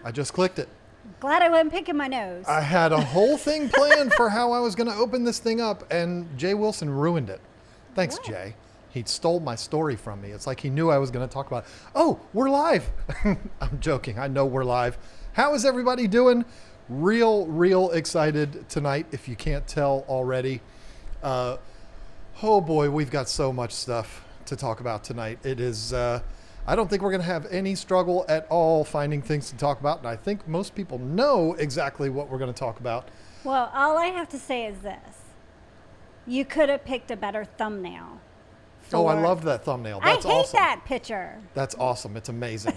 I just clicked it. Glad I wasn't picking my nose. I had a whole thing planned for how I was going to open this thing up, and Jay Wilson ruined it. Thanks, What? Jay. He stole my story from me. It's like he knew I was going to talk about it. Oh, we're live. I'm joking. I know we're live. How is everybody doing? Real excited tonight, if you can't tell already. Oh boy, we've got so much stuff to talk about tonight. It is... I don't think we're going to have any struggle at all finding things to talk about. And I think most people know exactly what we're going to talk about. Well, all I have to say is this. You could have picked a better thumbnail. Oh, I love that thumbnail. That's I hate awesome. that picture. That's awesome. It's amazing.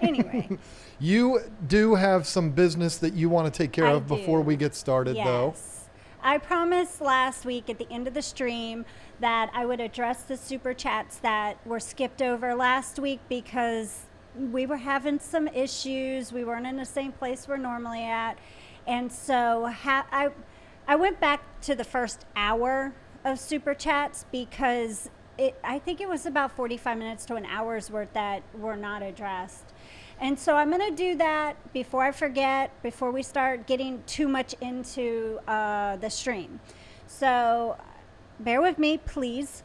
Anyway. You do have some business that you want to take care of do. before we get started, though. Yes. I promised last week at the end of the stream that I would address the super chats that were skipped over last week because we were having some issues. We weren't in the same place we're normally at. And so I went back to the first hour of super chats because I think it was about 45 minutes to an hour's worth that were not addressed. And so I'm going to do that before I forget, before we start getting too much into the stream. So bear with me, please.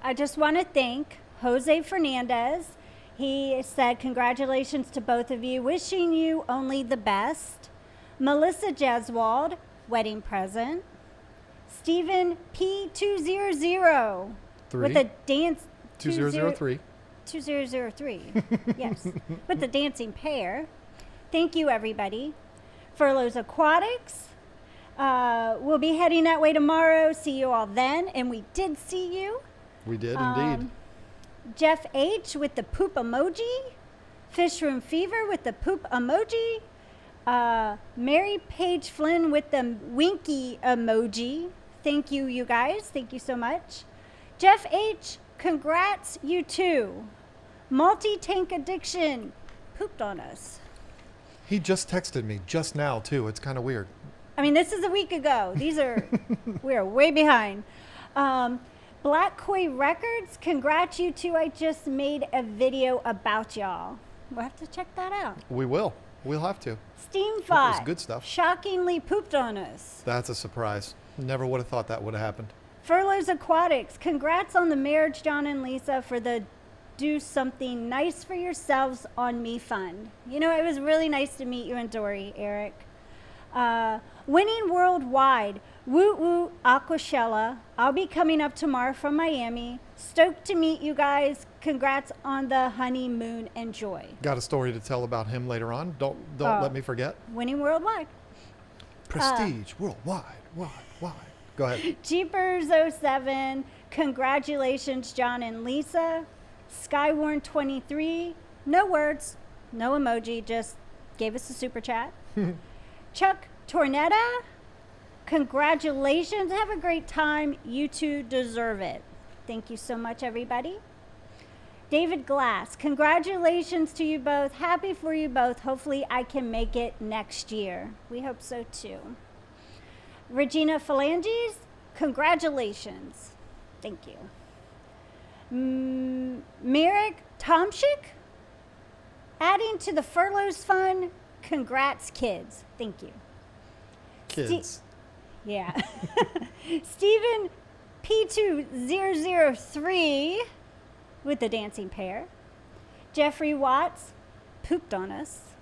I just want to thank Jose Fernandez. He said, congratulations to both of you. Wishing you only the best. Melissa Jeswald, wedding present. Stephen P200 with a dance. 2003. 2003, yes, with the dancing pair. Thank you, everybody. Furloughs Aquatics. We'll be heading that way tomorrow. See you all then. And we did see you. We did indeed. Jeff H. with the poop emoji. Fish Room Fever with the poop emoji. Mary Page Flynn with the winky emoji. Thank you, you guys. Thank you so much. Jeff H., congrats, you too. Multi-tank addiction pooped on us. He just texted me just now, too. It's kind of weird. I mean, this is a week ago. We are way behind. Black Koi Records, congrats, you two. I just made a video about y'all. We'll have to check that out. We will. We'll have to. Steam That Fight. was good stuff. Shockingly pooped on us. That's a surprise. Never would have thought that would have happened. Furloughs Aquatics, congrats on the marriage, John and Lisa, for the Do Something Nice for Yourselves on Me Fund. You know, it was really nice to meet you and Dory, Eric. Winning Worldwide, Woo Woo Aquashella. I'll be coming up tomorrow from Miami. Stoked to meet you guys. Congrats on the honeymoon. Enjoy. Got a story to tell about him later on. Don't let me forget. Winning Worldwide. Prestige worldwide. Go ahead. Jeepers 07, congratulations, John and Lisa. Skywarn 23, no words, no emoji, just gave us a super chat. Chuck Tornetta, congratulations, have a great time. You two deserve it. Thank you so much, everybody. David Glass, congratulations to you both. Happy for you both. Hopefully I can make it next year. We hope so too. Regina Phalanges, congratulations. Thank you. Merrick Tomchik, adding to the Furloughs Fund. Congrats, kids. Thank you. Kids. Yeah. Stephen P2003 with the dancing pair. Jeffrey Watts pooped on us.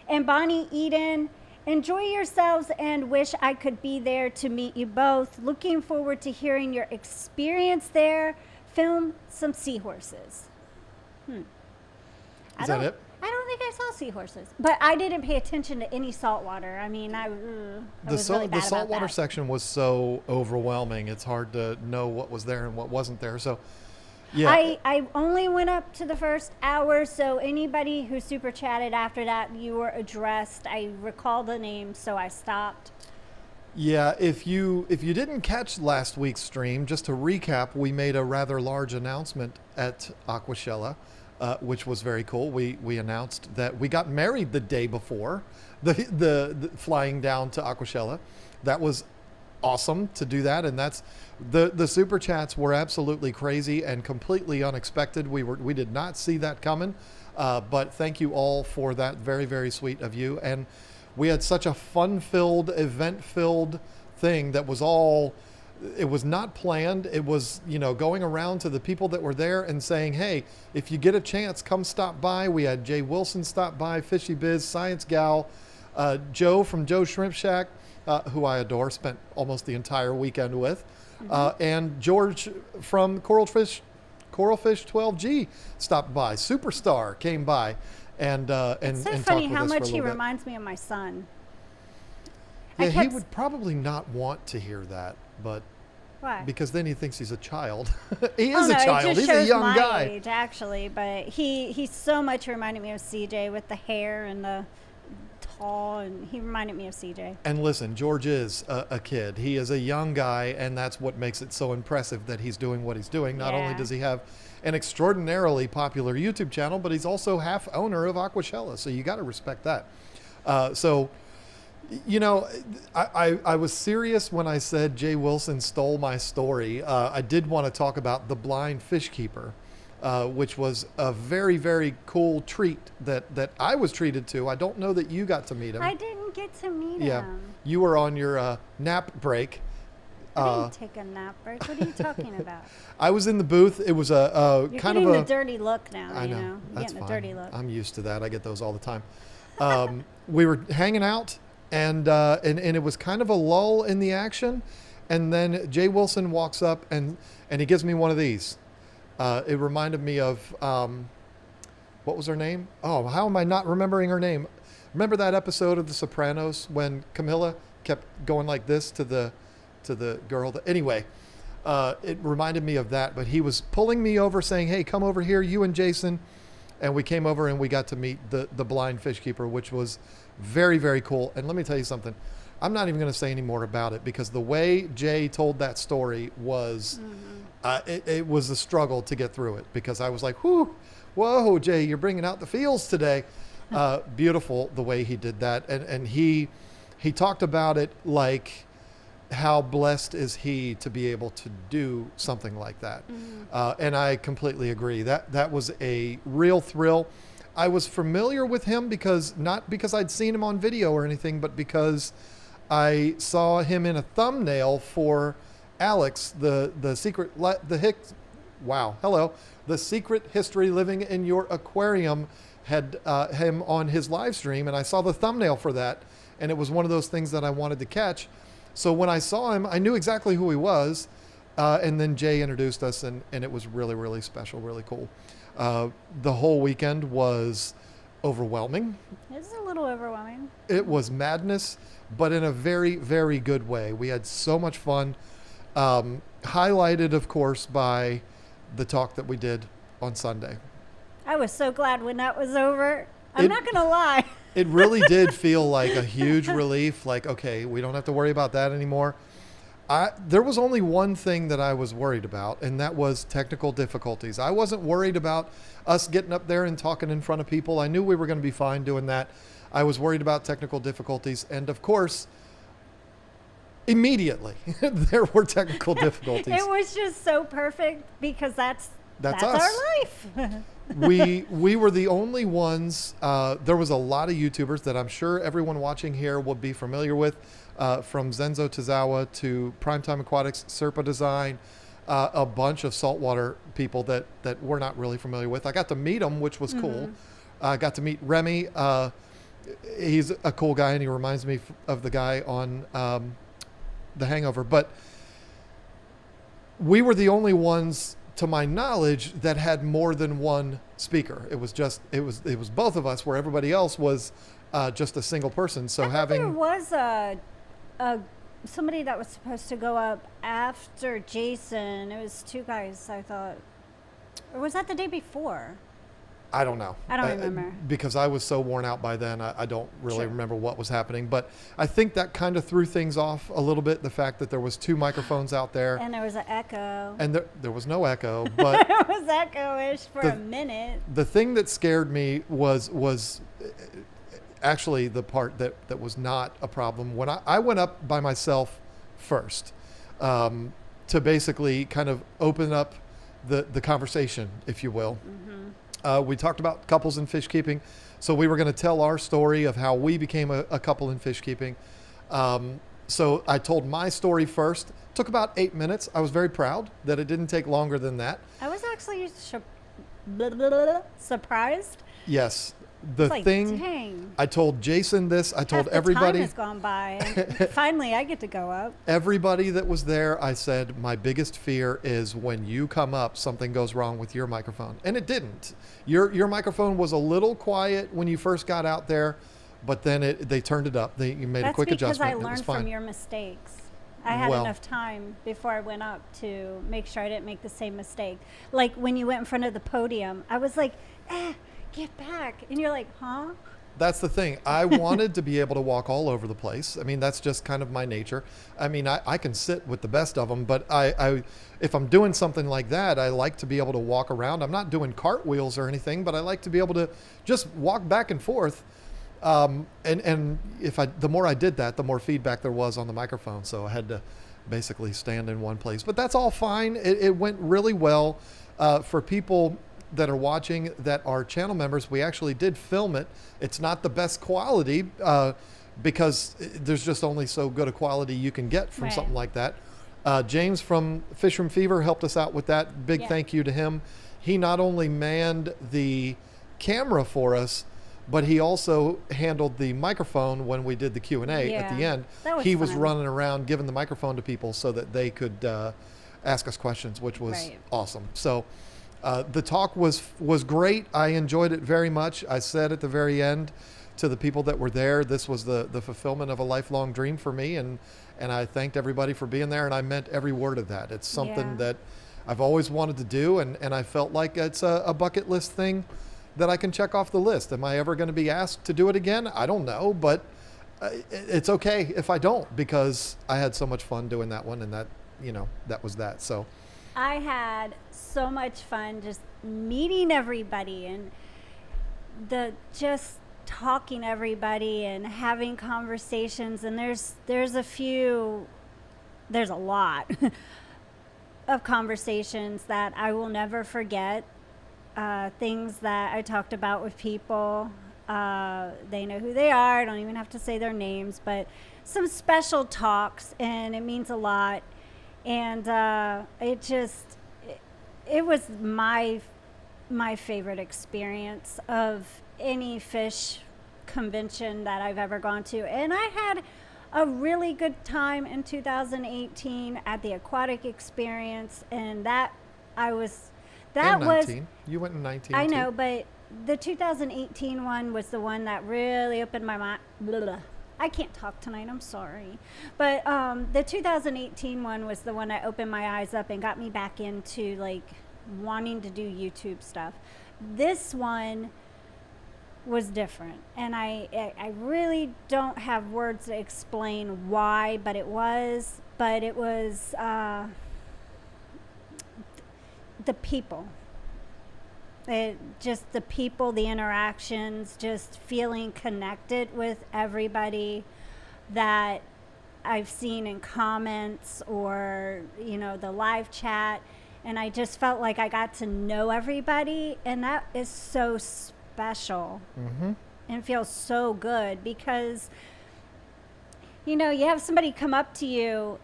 And Bonnie Eden, enjoy yourselves and wish I could be there to meet you both. Looking forward to hearing your experience there. Film some seahorses. Is that it? I don't think I saw seahorses, but I didn't pay attention to any saltwater. I mean, I was really bad the saltwater about that. section was so overwhelming. It's hard to know what was there and what wasn't there. So, yeah. I only went up to the first hour, so anybody who super chatted after that, you were addressed. I recall the name, so I stopped. Yeah, if you didn't catch last week's stream, just to recap, we made a rather large announcement at Aquashella, which was very cool. We announced that we got married the day before the flying down to Aquashella. That was awesome to do that, and that's the super chats were absolutely crazy and completely unexpected. We did not see that coming. But thank you all for that. Very, very sweet of you. And we had such a fun-filled, event-filled thing that was all, it was not planned. It was, going around to the people that were there and saying, hey, if you get a chance, come stop by. We had Jay Wilson stop by, Fishy Biz, Science Gal, Joe from Joe's Shrimp Shack, who I adore, spent almost the entire weekend with, and George from Coralfish 12G stopped by. Superstar came by and It's so and funny talked with how us for a much he little bit. reminds me of my son. Yeah, I he kept- would probably not want to hear that, but Why? because then he thinks he's a child. He Oh, is no, a it child. just He's a shows young my guy. age, actually, but he so much reminded me of CJ with the hair and the tall, and he reminded me of CJ. And listen, George is a kid. He is a young guy, and that's what makes it so impressive that he's doing what he's doing. Not only Yeah. does he have an extraordinarily popular YouTube channel, but he's also half owner of Aquashella, so you got to respect that. I was serious when I said Jay Wilson stole my story. I did want to talk about the blind fish keeper, which was a very, very cool treat that I was treated to. I don't know that you got to meet him. I didn't get to meet Yeah, him. you were on your nap break. I didn't take a nap break. What are you talking about? I was in the booth. It was a You're kind getting of the a. dirty look now. I know. You're That's getting fine. the dirty look. I'm used to that. I get those all the time. We were hanging out, and it was kind of a lull in the action, and then Jay Wilson walks up and he gives me one of these. It reminded me of what was her name? Oh, how am I not remembering her name? Remember that episode of The Sopranos when Camilla kept going like this to the girl? Anyway, it reminded me of that. But he was pulling me over, saying, "Hey, come over here, you and Jason." And we came over and we got to meet the blind fish keeper, which was very, very cool. And let me tell you something. I'm not even going to say any more about it because the way Jay told that story was, it was a struggle to get through it because I was like, whoa, Jay, you're bringing out the feels today. Beautiful the way he did that. And he talked about it like how blessed is he to be able to do something like that. And I completely agree. That was a real thrill. I was familiar with him not because I'd seen him on video or anything, but because I saw him in a thumbnail for Alex, the Secret History Living in Your Aquarium had him on his live stream, and I saw the thumbnail for that, and it was one of those things that I wanted to catch. So when I saw him, I knew exactly who he was, and then Jay introduced us, and it was really, really special, really cool. The whole weekend was overwhelming. It's a little overwhelming. It was madness, but in a very, very good way. We had so much fun, highlighted, of course, by the talk that we did on Sunday. I was so glad when that was over. I'm not going to lie. It really did feel like a huge relief. Like, okay, we don't have to worry about that anymore. There was only one thing that I was worried about, and that was technical difficulties. I wasn't worried about us getting up there and talking in front of people. I knew we were going to be fine doing that. I was worried about technical difficulties. And of course, immediately there were technical difficulties. It was just so perfect because that's That's our us. life. we were the only ones. There was a lot of YouTubers that I'm sure everyone watching here will be familiar with, from Zenzo Tozawa to Primetime Aquatics, Serpa Design, a bunch of saltwater people that we're not really familiar with. I got to meet them, which was cool. I got to meet Remy. He's a cool guy, and he reminds me of the guy on The Hangover. But we were the only ones, to my knowledge, that had more than one speaker. It was both of us, where everybody else was just a single person. So there was a somebody that was supposed to go up after Jason. It was two guys, I thought. Or was that the day before? I don't know. I don't remember. Because I was so worn out by then, I don't really Sure. remember what was happening. But I think that kind of threw things off a little bit, the fact that there was two microphones out there. And there was an echo. And there was no echo. But It was echo-ish for a minute. the thing that scared me was actually the part that was not a problem. When I went up by myself first, to basically kind of open up the conversation, if you will. We talked about couples in fish keeping. So we were going to tell our story of how we became a couple in fish keeping. So I told my story first. Took about 8 minutes. I was very proud that it didn't take longer than that. I was actually surprised. Yes. The Like, thing, dang. I told Jason this. I told Half the everybody. time has gone by, and finally I get to go up. Everybody that was there, I said, my biggest fear is when you come up, something goes wrong with your microphone. And it didn't. Your microphone was a little quiet when you first got out there, but then they turned it up. You made a quick adjustment. That's because I It was learned fine. from your mistakes. I had Well- enough time before I went up to make sure I didn't make the same mistake. Like when you went in front of the podium, I was like, get back. And you're like, huh? That's the thing. I wanted to be able to walk all over the place. I mean, that's just kind of my nature. I mean, I can sit with the best of them, but if I'm doing something like that, I like to be able to walk around. I'm not doing cartwheels or anything, but I like to be able to just walk back and forth. And the more I did that, the more feedback there was on the microphone. So I had to basically stand in one place, but that's all fine. It went really well. For people that are watching that are channel members, we actually did film it. It's not the best quality because there's just only so good a quality you can get from Right. something like that. James from Fishroom Fever helped us out with that. Big Yeah. thank you to him. He not only manned the camera for us, but he also handled the microphone when we did the Q&A at the Yeah, end. that was He was fun. running around giving the microphone to people so that they could ask us questions, which was Right. awesome. So the talk was great. I enjoyed it very much. I said at the very end to the people that were there, this was the fulfillment of a lifelong dream for me, and I thanked everybody for being there, and I meant every word of that. It's something Yeah. that I've always wanted to do, and I felt like it's a bucket list thing that I can check off the list. Am I ever going to be asked to do it again? I don't know, but it's okay if I don't, because I had so much fun doing that one, and that was that. So I had so much fun just meeting everybody and just talking to everybody and having conversations. And there's a lot of conversations that I will never forget. Things that I talked about with people. They know who they are. I don't even have to say their names, but some special talks, and it means a lot. And it was my favorite experience of any fish convention that I've ever gone to. And I had a really good time in 2018 at the aquatic experience, and that was 19. You went in 19. I too. know, but the 2018 one was the one that really opened my mind. I can't talk tonight, I'm sorry. But the 2018 one was the one that opened my eyes up and got me back into like wanting to do YouTube stuff. This one was different, and I really don't have words to explain why, but it was the people. Just the people, the interactions, just feeling connected with everybody that I've seen in comments or, the live chat. And I just felt like I got to know everybody. And that is so special. Mm-hmm. And feels so good because, you have somebody come up to you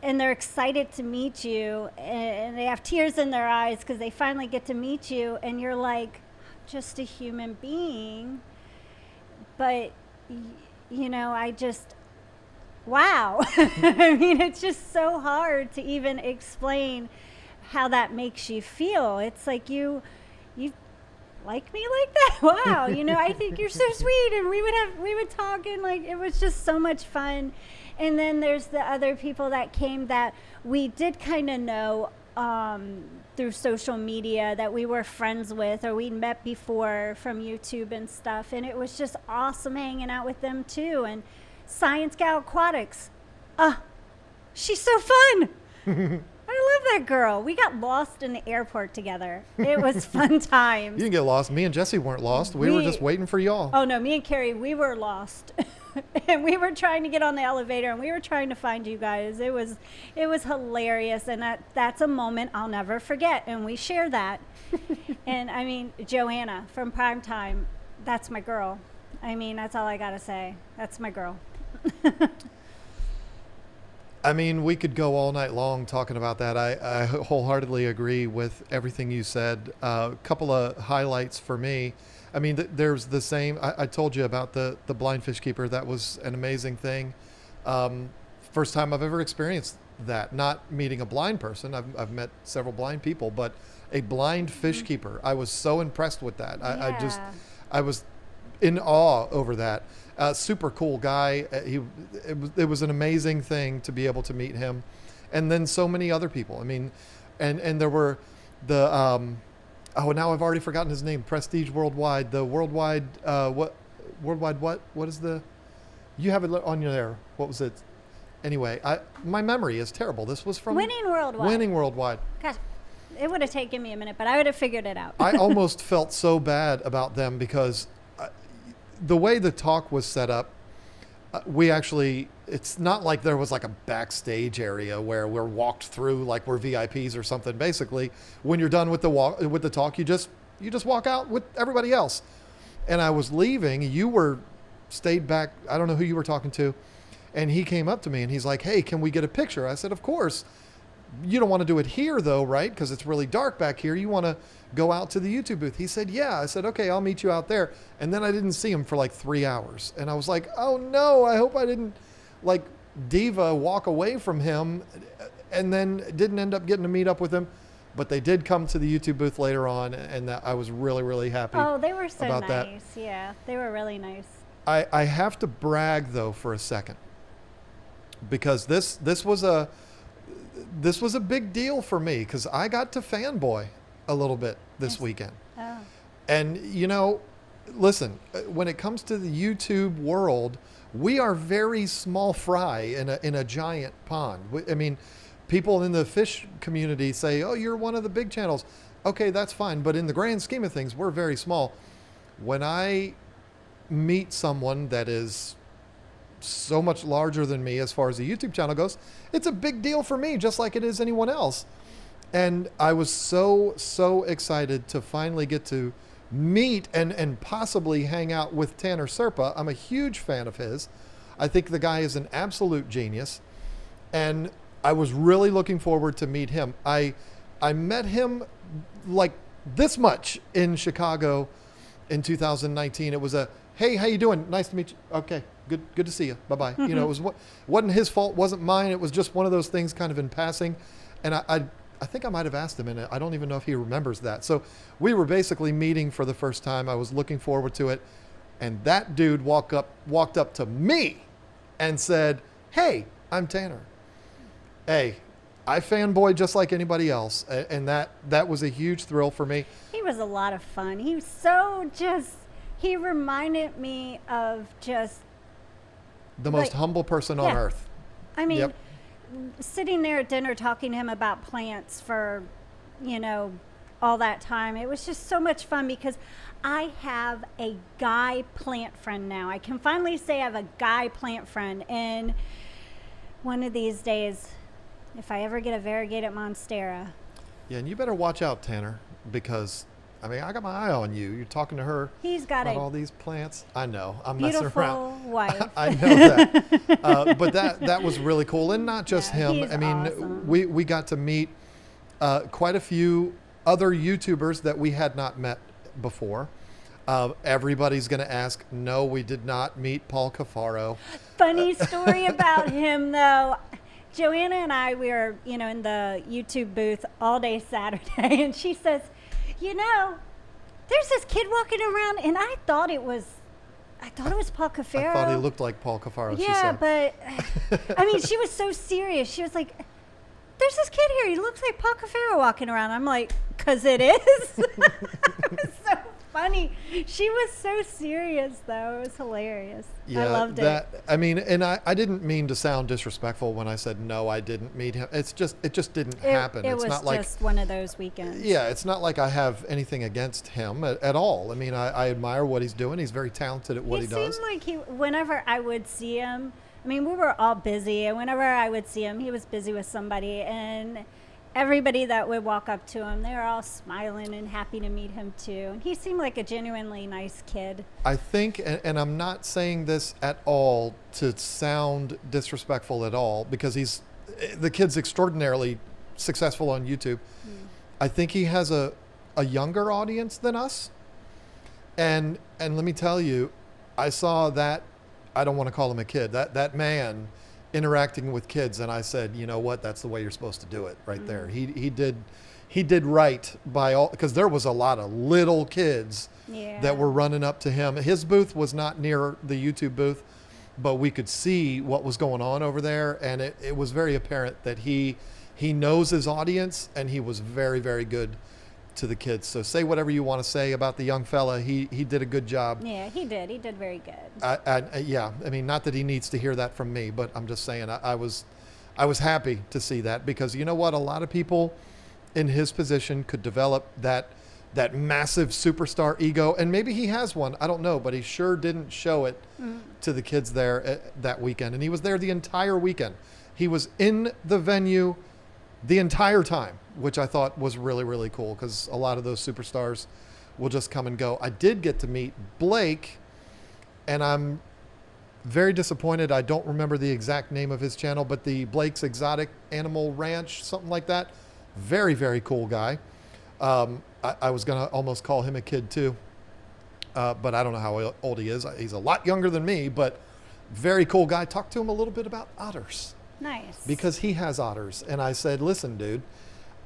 and they're excited to meet you, and they have tears in their eyes because they finally get to meet you, and you're like, just a human being. But, wow. I mean, it's just so hard to even explain how that makes you feel. It's like you like me like that? Wow. I think you're so sweet. And we would talk, and like, it was just so much fun. And then there's the other people that came that we did kind of know through social media, that we were friends with or we'd met before from YouTube and stuff. And it was just awesome hanging out with them too. And Science Gal Aquatics, she's so fun. I love that girl. We got lost in the airport together. It was fun times. You didn't get lost. Me and Jesse weren't lost. We were just waiting for y'all. Oh no, me and Carrie, we were lost. and we were trying to get on the elevator, and we were trying to find you guys. It was hilarious, and that's a moment I'll never forget, and we share that. And I mean, Joanna from Primetime, that's my girl. I mean, that's all I gotta say. That's my girl. I mean, we could go all night long talking about that. I wholeheartedly agree with everything you said. A couple of highlights for me. I mean, there's the same. I told you about the blind fish keeper. That was an amazing thing. First time I've ever experienced that. Not meeting a blind person. I've met several blind people, but a blind fish keeper. I was so impressed with that. Yeah. I was in awe over that. Super cool guy. It was an amazing thing to be able to meet him, and then so many other people. I mean, and there were the now I've already forgotten his name. Prestige Worldwide. The Worldwide what is the? You have it on your there. What was it? Anyway, my memory is terrible. This was from Winning Worldwide. Winning Worldwide. Gosh, it would have taken me a minute, but I would have figured it out. I almost felt so bad about them because the way the talk was set up, it's not like there was like a backstage area where we're walked through like we're VIPs or something. Basically, when you're done with the talk, you just walk out with everybody else. And I was leaving. You stayed back. I don't know who you were talking to. And he came up to me and he's like, "Hey, can we get a picture?" I said, "Of course. You don't want to do it here though, right? Because it's really dark back here. You want to go out to the YouTube booth." He said, "Yeah." I said, "Okay, I'll meet you out there." And then I didn't see him for like 3 hours. And I was like, "Oh no, I hope I didn't like diva walk away from him," and then didn't end up getting to meet up with him. But they did come to the YouTube booth later on, and I was really, really happy. Oh, they were so about nice. That. Yeah, they were really nice. I have to brag though for a second, because this was a big deal for me, because I got to fanboy a little bit this weekend. Oh. And, you know, listen, when it comes to the YouTube world, we are very small fry in a giant pond. I mean, people in the fish community say, "Oh, you're one of the big channels." Okay, that's fine. But in the grand scheme of things, we're very small. When I meet someone that is so much larger than me as far as the YouTube channel goes, it's a big deal for me, just like it is anyone else. And I was so excited to finally get to meet and possibly hang out with Tanner Serpa. I'm a huge fan of his. I think the guy is an absolute genius, and I was really looking forward to meet him. I met him like this much in Chicago in 2019. It was a, "Hey, how you doing? Nice to meet you." "Okay, good to see you. Bye-bye." Mm-hmm. You know, it wasn't his fault, wasn't mine. It was just one of those things kind of in passing. And I think I might have asked him, and I don't even know if he remembers that. So we were basically meeting for the first time. I was looking forward to it. And that dude walked up to me and said, "Hey, I'm Tanner." Hey, I fanboy just like anybody else. And that was a huge thrill for me. He was a lot of fun. He was he reminded me of just the most humble person on earth. I mean, sitting there at dinner talking to him about plants for, all that time. It was just so much fun because I have a guy plant friend now. I can finally say I have a guy plant friend. And one of these days, if I ever get a variegated monstera. Yeah, and you better watch out, Tanner, because I got my eye on you. You're talking to her. He's got about all these plants. I know. I'm messing around. Beautiful wife. I know that. But that was really cool, and not just him. He's awesome. We got to meet quite a few other YouTubers that we had not met before. Everybody's going to ask, no, we did not meet Paul Cafaro. Funny story about him, though. Joanna and I, we were, in the YouTube booth all day Saturday, and she says, there's this kid walking around, and I thought it was Paul Cafaro. I thought he looked like Paul Cafaro. Yeah, but she was so serious. She was like, "There's this kid here. He looks like Paul Cafaro walking around." I'm like, "'Cause it is." funny. She was so serious, though. It was hilarious. Yeah, I loved it. I mean, and I didn't mean to sound disrespectful when I said no, I didn't meet him. It just didn't happen. It It's was not like, just one of those weekends. yeah, it's not like I have anything against him at all. I mean, I admire what he's doing. He's very talented at what he does. Seemed like whenever I would see him, I mean, we were all busy, and whenever I would see him, he was busy with somebody, and everybody that would walk up to him, they were all smiling and happy to meet him too. And he seemed like a genuinely nice kid. I think, and I'm not saying this at all to sound disrespectful at all, because the kid's extraordinarily successful on YouTube. I think he has a younger audience than us. And let me tell you, I saw that, I don't want to call him a kid, that man interacting with kids, and I said, you know what, that's the way you're supposed to do it right there. He did right by all, because there was a lot of little kids that were running up to him. His booth was not near the YouTube booth, but we could see what was going on over there, and it was very apparent that he knows his audience, and he was very, very good to the kids. So say whatever you want to say about the young fella. He did a good job. Yeah, he did. He did very good. Yeah, I mean, not that he needs to hear that from me, but I'm just saying I was happy to see that, because you know what? A lot of people in his position could develop that massive superstar ego, and maybe he has one. I don't know, but he sure didn't show it to the kids there that weekend. And he was there the entire weekend. He was in the venue the entire time, which I thought was really, really cool, because a lot of those superstars will just come and go. I did get to meet Blake, and I'm very disappointed. I don't remember the exact name of his channel, but the Blake's Exotic Animal Ranch, something like that. Very, very cool guy. I was going to almost call him a kid too, but I don't know how old he is. He's a lot younger than me, but very cool guy. Talked to him a little bit about otters. Nice. Because he has otters. And I said, listen, dude,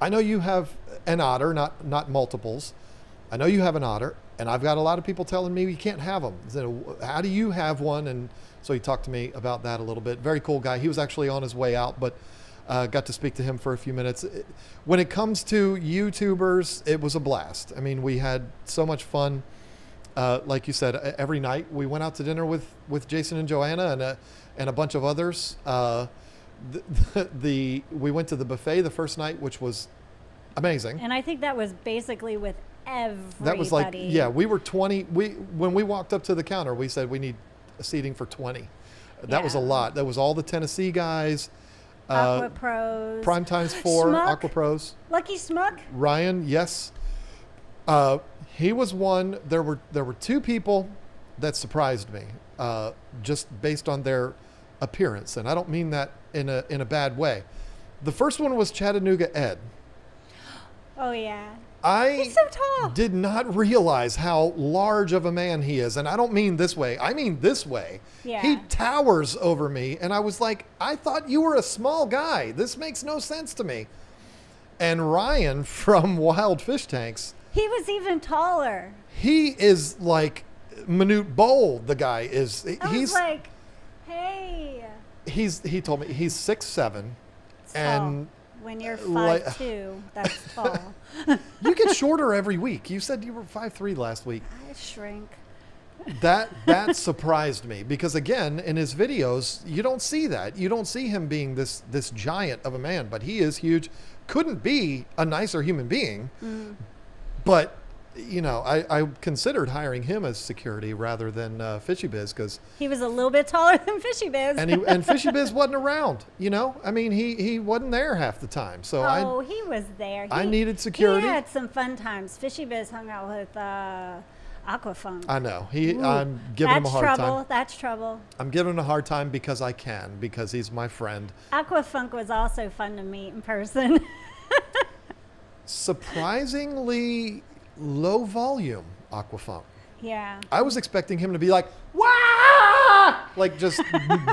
I know you have an otter, not multiples. I know you have an otter, and I've got a lot of people telling me you can't have them. I said, how do you have one? And so he talked to me about that a little bit. Very cool guy. He was actually on his way out, but got to speak to him for a few minutes. When it comes to YouTubers, it was a blast. I mean, we had so much fun. Like you said, every night we went out to dinner with Jason and Joanna and a bunch of others. We went to the buffet the first night, which was amazing. And I think that was basically with everybody. That was like, yeah, we were 20. When we walked up to the counter, we said we need a seating for 20. That was a lot. That was all the Tennessee guys. Aqua Pros. Prime Times 4, Schmuck. Aqua Pros. Lucky Smuck. Ryan, yes. He was one. There were two people that surprised me, just based on their appearance, and I don't mean that in a bad way. The first one was Chattanooga Ed. Oh yeah. He's so tall. Did not realize how large of a man he is, and I don't mean this way. I mean this way. Yeah. He towers over me, and I was like, I thought you were a small guy. This makes no sense to me. And Ryan from Wild Fish Tanks. He was even taller. He is like Minute Bowl. The guy is. He's like, hey. He told me he's 6'7", and when you're 5'2", that's tall. You get shorter every week. You said you were 5'3" last week. I shrink. That surprised me, because again, in his videos, you don't see that. You don't see him being this giant of a man, but he is huge. Couldn't be a nicer human being. But you know, I considered hiring him as security rather than Fishy Biz, because he was a little bit taller than Fishy Biz. and Fishy Biz wasn't around. You know, I mean, he wasn't there half the time. So he was there. I needed security. He had some fun times. Fishy Biz hung out with Aquafunk. I know. I'm giving him a hard time. That's trouble. I'm giving him a hard time because I can, because he's my friend. Aquafunk was also fun to meet in person. Surprisingly low volume Aquafunk. Yeah. I was expecting him to be like, wah! Like just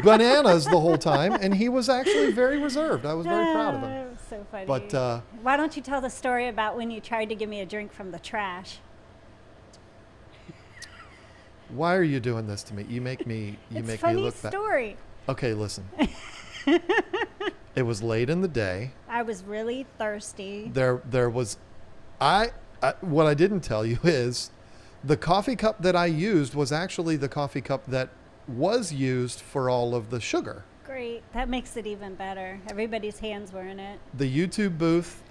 bananas the whole time, and he was actually very reserved. I was very proud of him. It was so funny. But why don't you tell the story about when you tried to give me a drink from the trash? Why are you doing this to me? You make me look bad. Story. Okay, listen. It was late in the day. I was really thirsty. There was what I didn't tell you is The coffee cup that I used was actually the coffee cup that was used for all of the sugar. Great. That makes it even better. Everybody's hands were in it. The YouTube booth,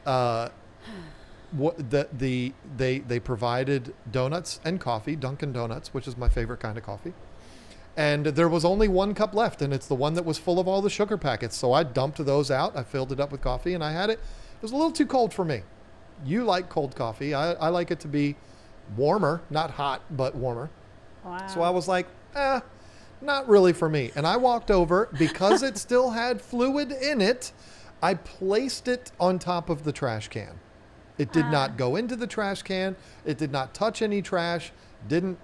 they provided donuts and coffee, Dunkin' Donuts, which is my favorite kind of coffee. And there was only one cup left, and it's the one that was full of all the sugar packets. So I dumped those out. I filled it up with coffee, and I had it. It was a little too cold for me. You like cold coffee. I like it to be warmer, not hot, but warmer. Wow. So I was like, not really for me. And I walked over, because it still had fluid in it, I placed it on top of the trash can. It did not go into the trash can. It did not touch any trash. It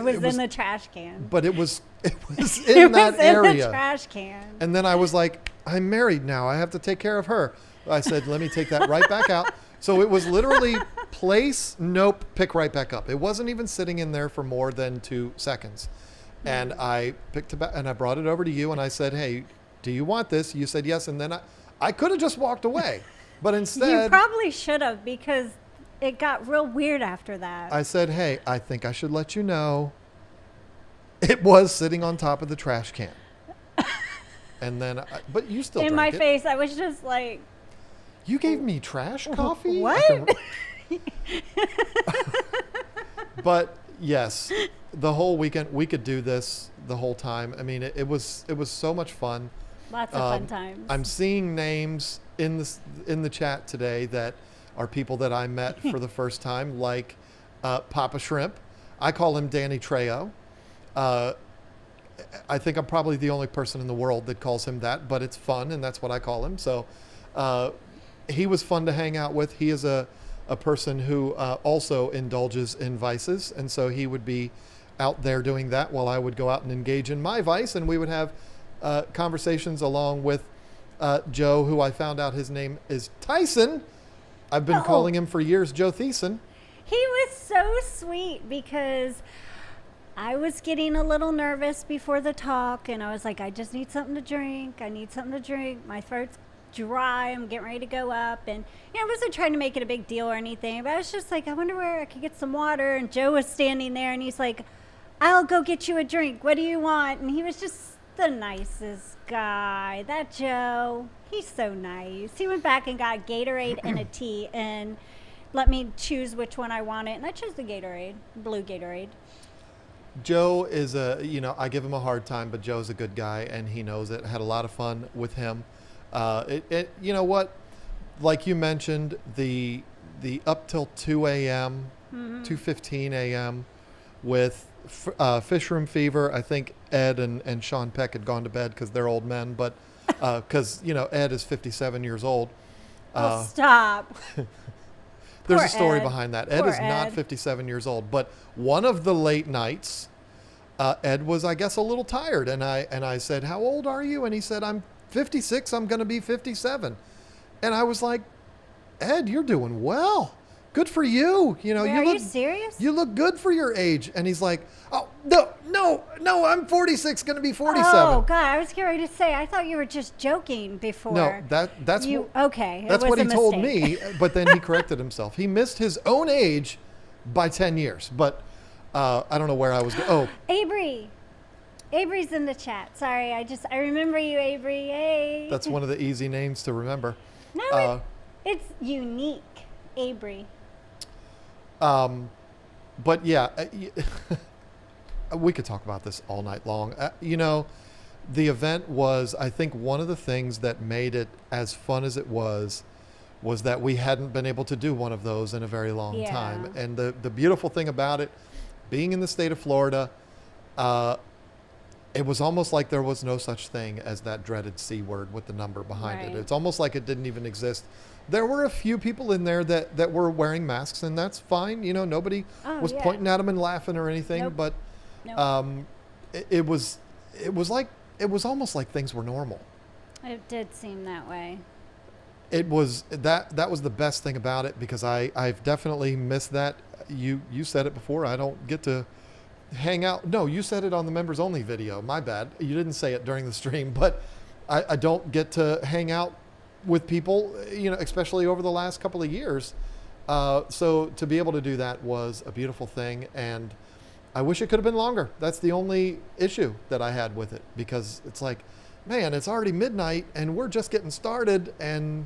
was in the trash can. But it was in it that was area. in the trash can. And then I was like, I'm married now. I have to take care of her. I said, let me take that right back out. So it was literally place, nope, pick right back up. It wasn't even sitting in there for more than 2 seconds. And I picked it back and I brought it over to you and I said, hey, do you want this? You said yes. And then I could have just walked away. But instead, you probably should have, because it got real weird after that. I said, hey, I think I should let you know it was sitting on top of the trash can. And then, but you still in drank my it. face, I was just like, You gave me trash coffee? what? But yes, the whole weekend, we could do this the whole time. I mean, it was so much fun. Lots of fun times. I'm seeing names in the chat today that are people that I met for the first time, like Papa Shrimp. I call him Danny Trejo. I think I'm probably the only person in the world that calls him that, but it's fun, and that's what I call him. So he was fun to hang out with. He is a person who also indulges in vices, and so he would be out there doing that while I would go out and engage in my vice, and we would have conversations along with Joe, who I found out his name is Tyson. I've been calling him for years Joe Thiessen. He was so sweet, because I was getting a little nervous before the talk, and I was like, I just need something to drink. I need something to drink. My throat's dry. I'm getting ready to go up. And I wasn't trying to make it a big deal or anything, but I was just like, I wonder where I could get some water. And Joe was standing there, and he's like, I'll go get you a drink. What do you want? And he was just the nicest guy. That Joe, he's so nice. He went back and got Gatorade and a tea and let me choose which one I wanted. And I chose the Gatorade, blue Gatorade. Joe is I give him a hard time, but Joe's a good guy, and he knows it. I had a lot of fun with him. You know what? Like you mentioned, the up till 2 a.m., 2:15 a.m. with Fish Room Fever. I think Ed and Sean Peck had gone to bed because they're old men, but because Ed is 57 years old. Stop. There's Poor a story Ed. behind that. Ed Poor is not Ed. 57 years old, but one of the late nights, Ed was, I guess, a little tired, and I said, "How old are you?" And he said, "I'm 56. I'm going to be 57." And I was like, "Ed, you're doing well. Good for you. Are you serious? You look good for your age." And he's like, "Oh, no, I'm 46, going to be 47." Oh God, I was getting ready to say, I thought you were just joking before. No, that's you. Okay, that's it was what he a told mistake. me, but then he corrected himself. He missed his own age by 10 years, but I don't know where I was going. Oh, Avery's in the chat. Sorry, I remember you, Avery. Hey. that's one of the easy names to remember. No, it's unique, Avery. But yeah, we could talk about this all night long. The event was, I think, one of the things that made it as fun as it was that we hadn't been able to do one of those in a very long time. And the beautiful thing about it, being in the state of Florida, it was almost like there was no such thing as that dreaded C word with the number behind it. It's almost like it didn't even exist. There were a few people in there that were wearing masks, and that's fine. Nobody was pointing at them and laughing or anything. Nope. But it was almost like things were normal. It did seem that way. It was that was the best thing about it, because I've definitely missed that. You said it before. I don't get to hang out. No, you said it on the members only video. My bad. You didn't say it during the stream, but I don't get to hang out with people, especially over the last couple of years. So to be able to do that was a beautiful thing, and I wish it could have been longer. That's the only issue that I had with it, because it's like, man, it's already midnight and we're just getting started, and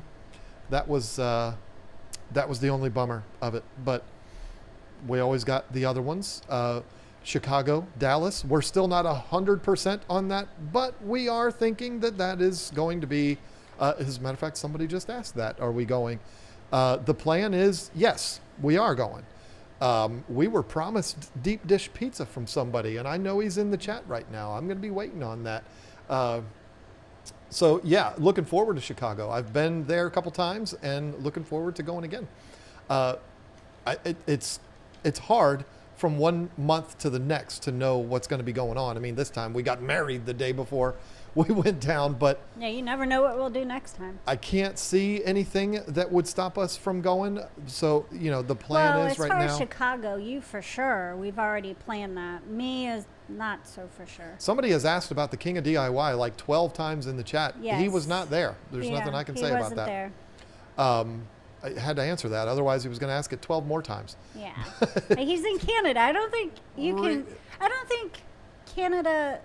that was the only bummer of it. But we always got the other ones. Chicago, Dallas, we're still not 100% on that, but we are thinking that is going to be, as a matter of fact, somebody just asked that, are we going? The plan is, yes, we are going. We were promised deep dish pizza from somebody, and I know he's in the chat right now. I'm going to be waiting on that. So yeah, looking forward to Chicago. I've been there a couple times and looking forward to going again. It's hard from one month to the next to know what's going to be going on. I mean, this time we got married the day before we went down, but yeah, you never know what we'll do next time. I can't see anything that would stop us from going. So, the plan is right now. Well, as far as Chicago, you for sure. We've already planned that. Me is not so for sure. Somebody has asked about the King of DIY like 12 times in the chat. Yes. He was not there. There's nothing I can say about that. There. I had to answer that. Otherwise, he was going to ask it 12 more times. Yeah. He's in Canada. I don't think you can. I don't think Canada.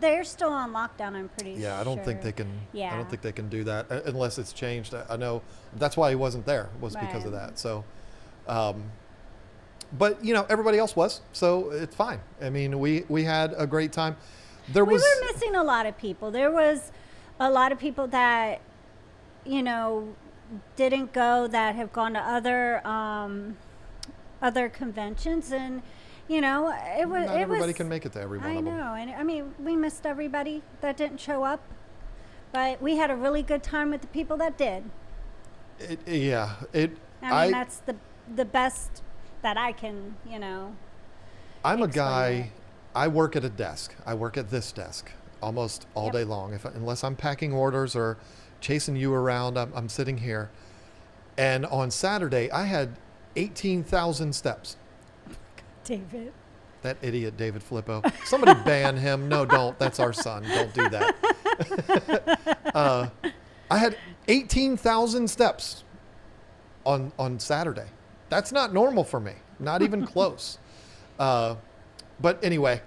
They're still on lockdown, I'm pretty sure. Yeah, I don't think they can. Yeah. I don't think they can do that unless it's changed. I know that's why he wasn't there, was because of that. So, but everybody else was, so it's fine. I mean, we had a great time. We were missing a lot of people. There was a lot of people that didn't go, that have gone to other conventions, and it was. Not everybody can make it to every one of them. I know, and I mean, we missed everybody that didn't show up, but we had a really good time with the people that did. I mean, that's the best that I can, I'm a guy. I work at a desk. I work at this desk almost all day long. Unless I'm packing orders or chasing you around, I'm sitting here. And on Saturday, I had 18,000 steps. David. That idiot, David Filippo. Somebody ban him. No, don't. That's our son. Don't do that. I had 18,000 steps on Saturday. That's not normal for me. Not even close. But anyway,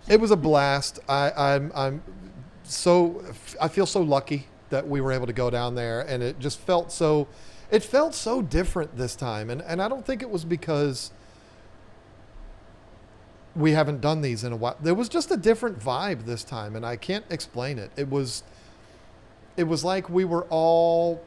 it was a blast. I feel so lucky that we were able to go down there, and it just felt so different this time. And I don't think it was because we haven't done these in a while. There was just a different vibe this time, and I can't explain it. It was like we were all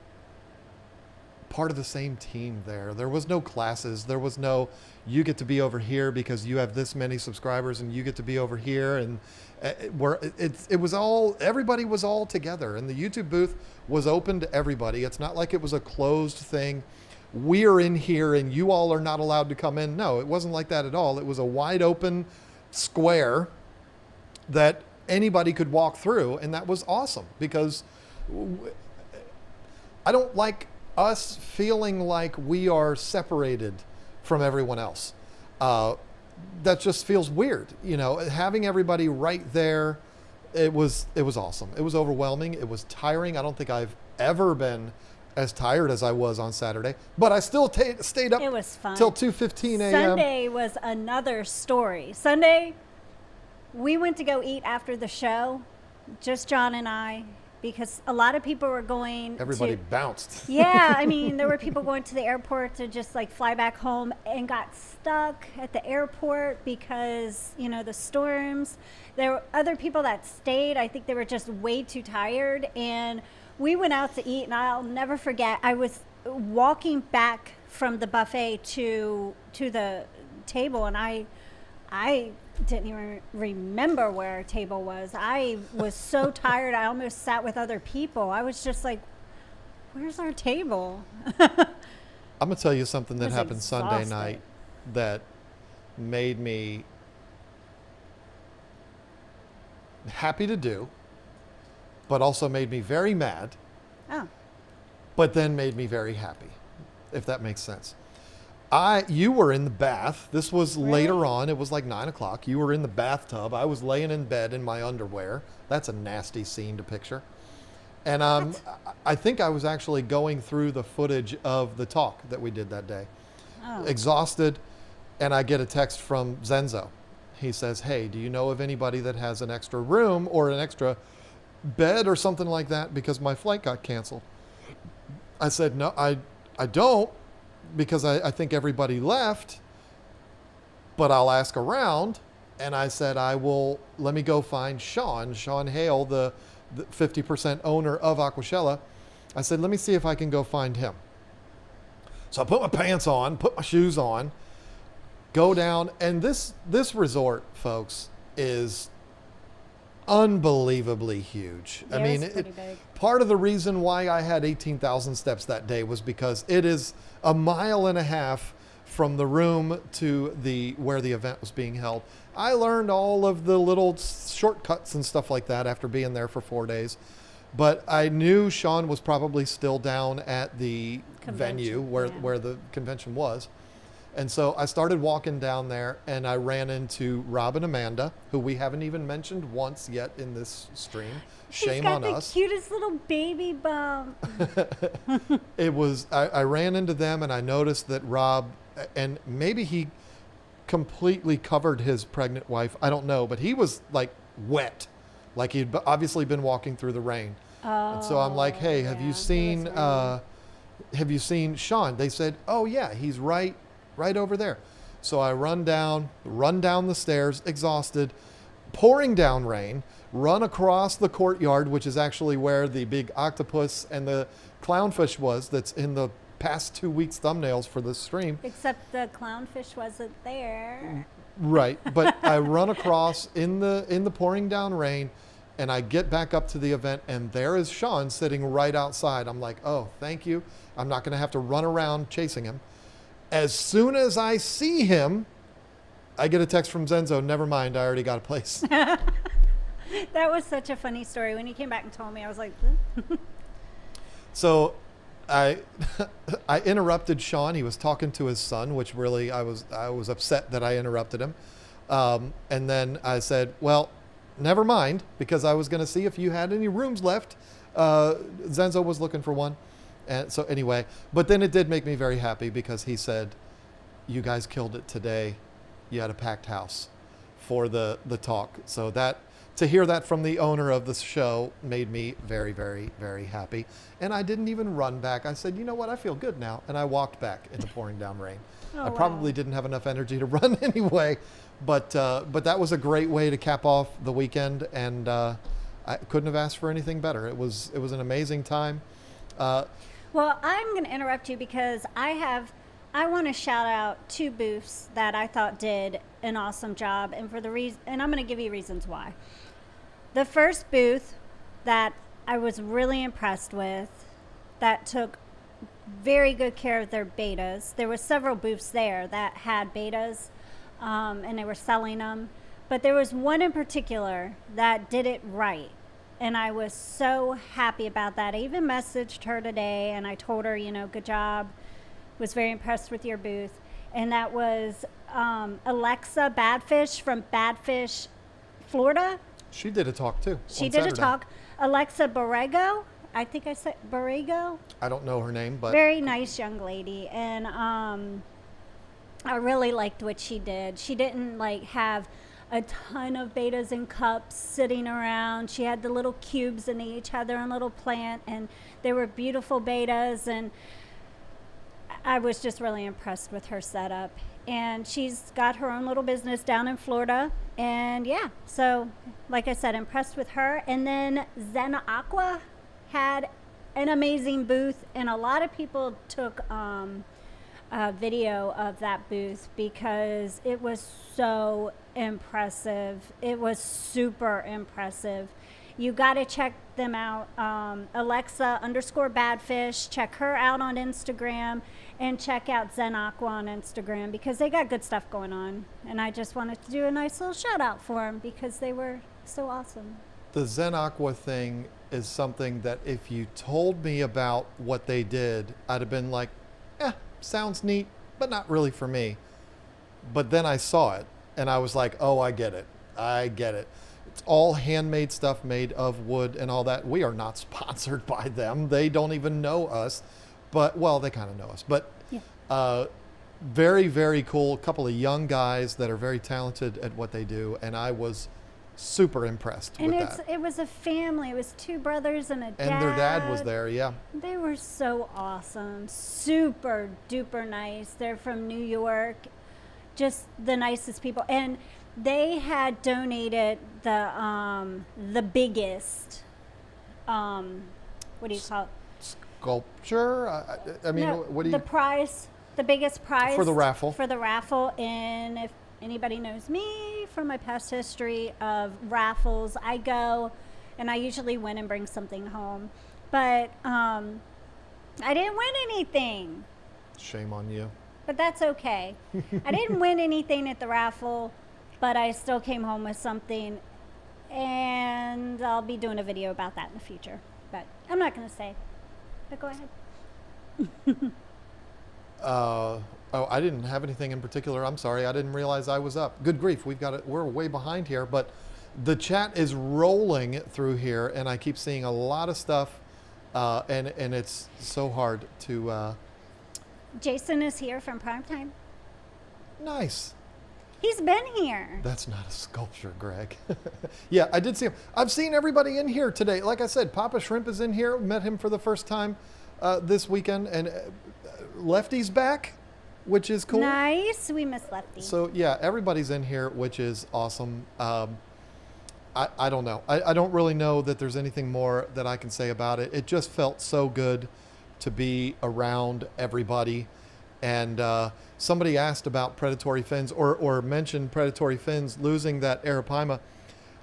part of the same team there. There was no classes. There was no, you get to be over here because you have this many subscribers, and you get to be over here. And it was all, everybody was all together, and the YouTube booth was open to everybody. It's not like it was a closed thing. We're in here and you all are not allowed to come in. No, it wasn't like that at all. It was a wide open square that anybody could walk through. And that was awesome, because I don't like us feeling like we are separated from everyone else. That just feels weird. Having everybody right there, it was awesome. It was overwhelming. It was tiring. I don't think I've ever been as tired as I was on Saturday, but I still stayed up. It was fun till 2:15 a.m. Sunday was another story. Sunday, we went to go eat after the show, just John and I, because a lot of people were going. Everybody bounced. Yeah, I mean, there were people going to the airport to just like fly back home and got stuck at the airport because the storms. There were other people that stayed. I think they were just way too tired, and we went out to eat, and I'll never forget, I was walking back from the buffet to the table, and I didn't even remember where our table was. I was so tired, I almost sat with other people. I was just like, where's our table? I'm going to tell you something that happened Sunday exhausted. night that made me happy to do, but also made me very mad. Oh. But then made me very happy, if that makes sense. You were in the bath. This was later on. It was like 9 o'clock. You were in the bathtub. I was laying in bed in my underwear. That's a nasty scene to picture. And I think I was actually going through the footage of the talk that we did that day. Oh. Exhausted, and I get a text from Zenzo. He says, "Hey, do you know of anybody that has an extra room or an extra bed or something like that, because my flight got canceled?" I said, "No, I don't, because I think everybody left, but I'll ask around." And I said, let me go find Sean Hale, the 50% owner of Aquashella. I said, let me see if I can go find him. So I put my pants on, put my shoes on, go down, and this resort, folks, is unbelievably huge. Yeah, I mean, it's pretty big. Part of the reason why I had 18,000 steps that day was because it is a mile and a half from the room to where the event was being held. I learned all of the little shortcuts and stuff like that after being there for 4 days. But I knew Sean was probably still down at the venue where the convention was. And so I started walking down there, and I ran into Rob and Amanda, who we haven't even mentioned once yet in this stream. Shame on us. She's got the cutest little baby bump. I ran into them, and I noticed that Rob, and maybe he completely covered his pregnant wife, I don't know, but he was like wet, like he'd obviously been walking through the rain. And so I'm like, "Hey, have you seen Sean?" They said, "Oh yeah, he's right over there." So I run down the stairs, exhausted, pouring down rain, run across the courtyard, which is actually where the big octopus and the clownfish was, that's in the past 2 weeks thumbnails for this stream. Except the clownfish wasn't there. Right, but I run across in the pouring down rain, and I get back up to the event, and there is Sean sitting right outside. I'm like, "Oh, thank you. I'm not going to have to run around chasing him." As soon as I see him, I get a text from Zenzo, "Never mind, I already got a place." That was such a funny story. When he came back and told me, I was like, So I interrupted Sean. He was talking to his son, which really I was upset that I interrupted him. And then I said, "Well, never mind," because I was going to see if you had any rooms left. Zenzo was looking for one. And so anyway, but then it did make me very happy, because he said, "You guys killed it today. You had a packed house for the talk." So to hear that from the owner of the show made me very, very, very happy. And I didn't even run back. I said, "You know what? I feel good now." And I walked back in the pouring down rain. I probably didn't have enough energy to run anyway, but that was a great way to cap off the weekend, and I couldn't have asked for anything better. It was an amazing time. Well, I'm going to interrupt you because I want to shout out 2 booths that I thought did an awesome job, and I'm going to give you reasons why. The first booth that I was really impressed with, that took very good care of their betas. There were several booths there that had betas, and they were selling them, but there was one in particular that did it right. And I was so happy about that. I even messaged her today, and I told her, "Good job. Was very impressed with your booth." And that was Alexa Badfish from Badfish, Florida. She did a talk too. She did Saturday. a talk. Alexa Borrego. I think I said Borrego. I don't know her name, but Very nice young lady. And I really liked what she did. She didn't have a ton of betas and cups sitting around. She had the little cubes, and they each had their own little plant, and they were beautiful betas, and I was just really impressed with her setup. And she's got her own little business down in Florida, and yeah, so like I said, impressed with her. And then Zen Aqua had an amazing booth, and a lot of people took a video of that booth because it was so impressive. It was super impressive. You got to check them out. Alexa_Badfish. Check her out on Instagram, and check out Zen Aqua on Instagram, because they got good stuff going on. And I just wanted to do a nice little shout out for them because they were so awesome. the Zen Aqua thing is something that if you told me about what they did, I'd have been like, sounds neat, but not really for me. But then I saw it and I was like, oh, I get it. I get it. It's all handmade stuff made of wood and all that. We are not sponsored by them. They don't even know us, but well, they kind of know us. But very, very cool. A couple of young guys that are very talented at what they do, and I was super impressed with that. It was a family. It was 2 brothers and a dad. And their dad was there, yeah. They were so awesome. Super duper nice. They're from New York. Just the nicest people. And they had donated the biggest, what do you call it? Sculpture? I mean, No, what do you... the biggest prize. For the raffle. For the raffle. And if anybody knows me from my past history of raffles, I go and I usually win and bring something home. But I didn't win anything. Shame on you. But that's okay. I didn't win anything at the raffle, but I still came home with something, and I'll be doing a video about that in the future. But I'm not going to say. But go ahead. Oh, I didn't have anything in particular. I'm sorry. I didn't realize I was up. Good grief. We're way behind here, but the chat is rolling through here, and I keep seeing a lot of stuff, and it's so hard to... Jason is here from Primetime. Nice. He's been here. That's not a sculpture, Greg. Yeah, I did see him. I've seen everybody in here today. Like I said, Papa Shrimp is in here. Met him for the first time this weekend. And Lefty's back, which is cool. Nice. We miss Lefty. So, yeah, everybody's in here, which is awesome. I don't know. I don't really know that there's anything more that I can say about it. It just felt so good to be around everybody. And somebody asked about predatory fins or mentioned predatory fins losing that arapaima.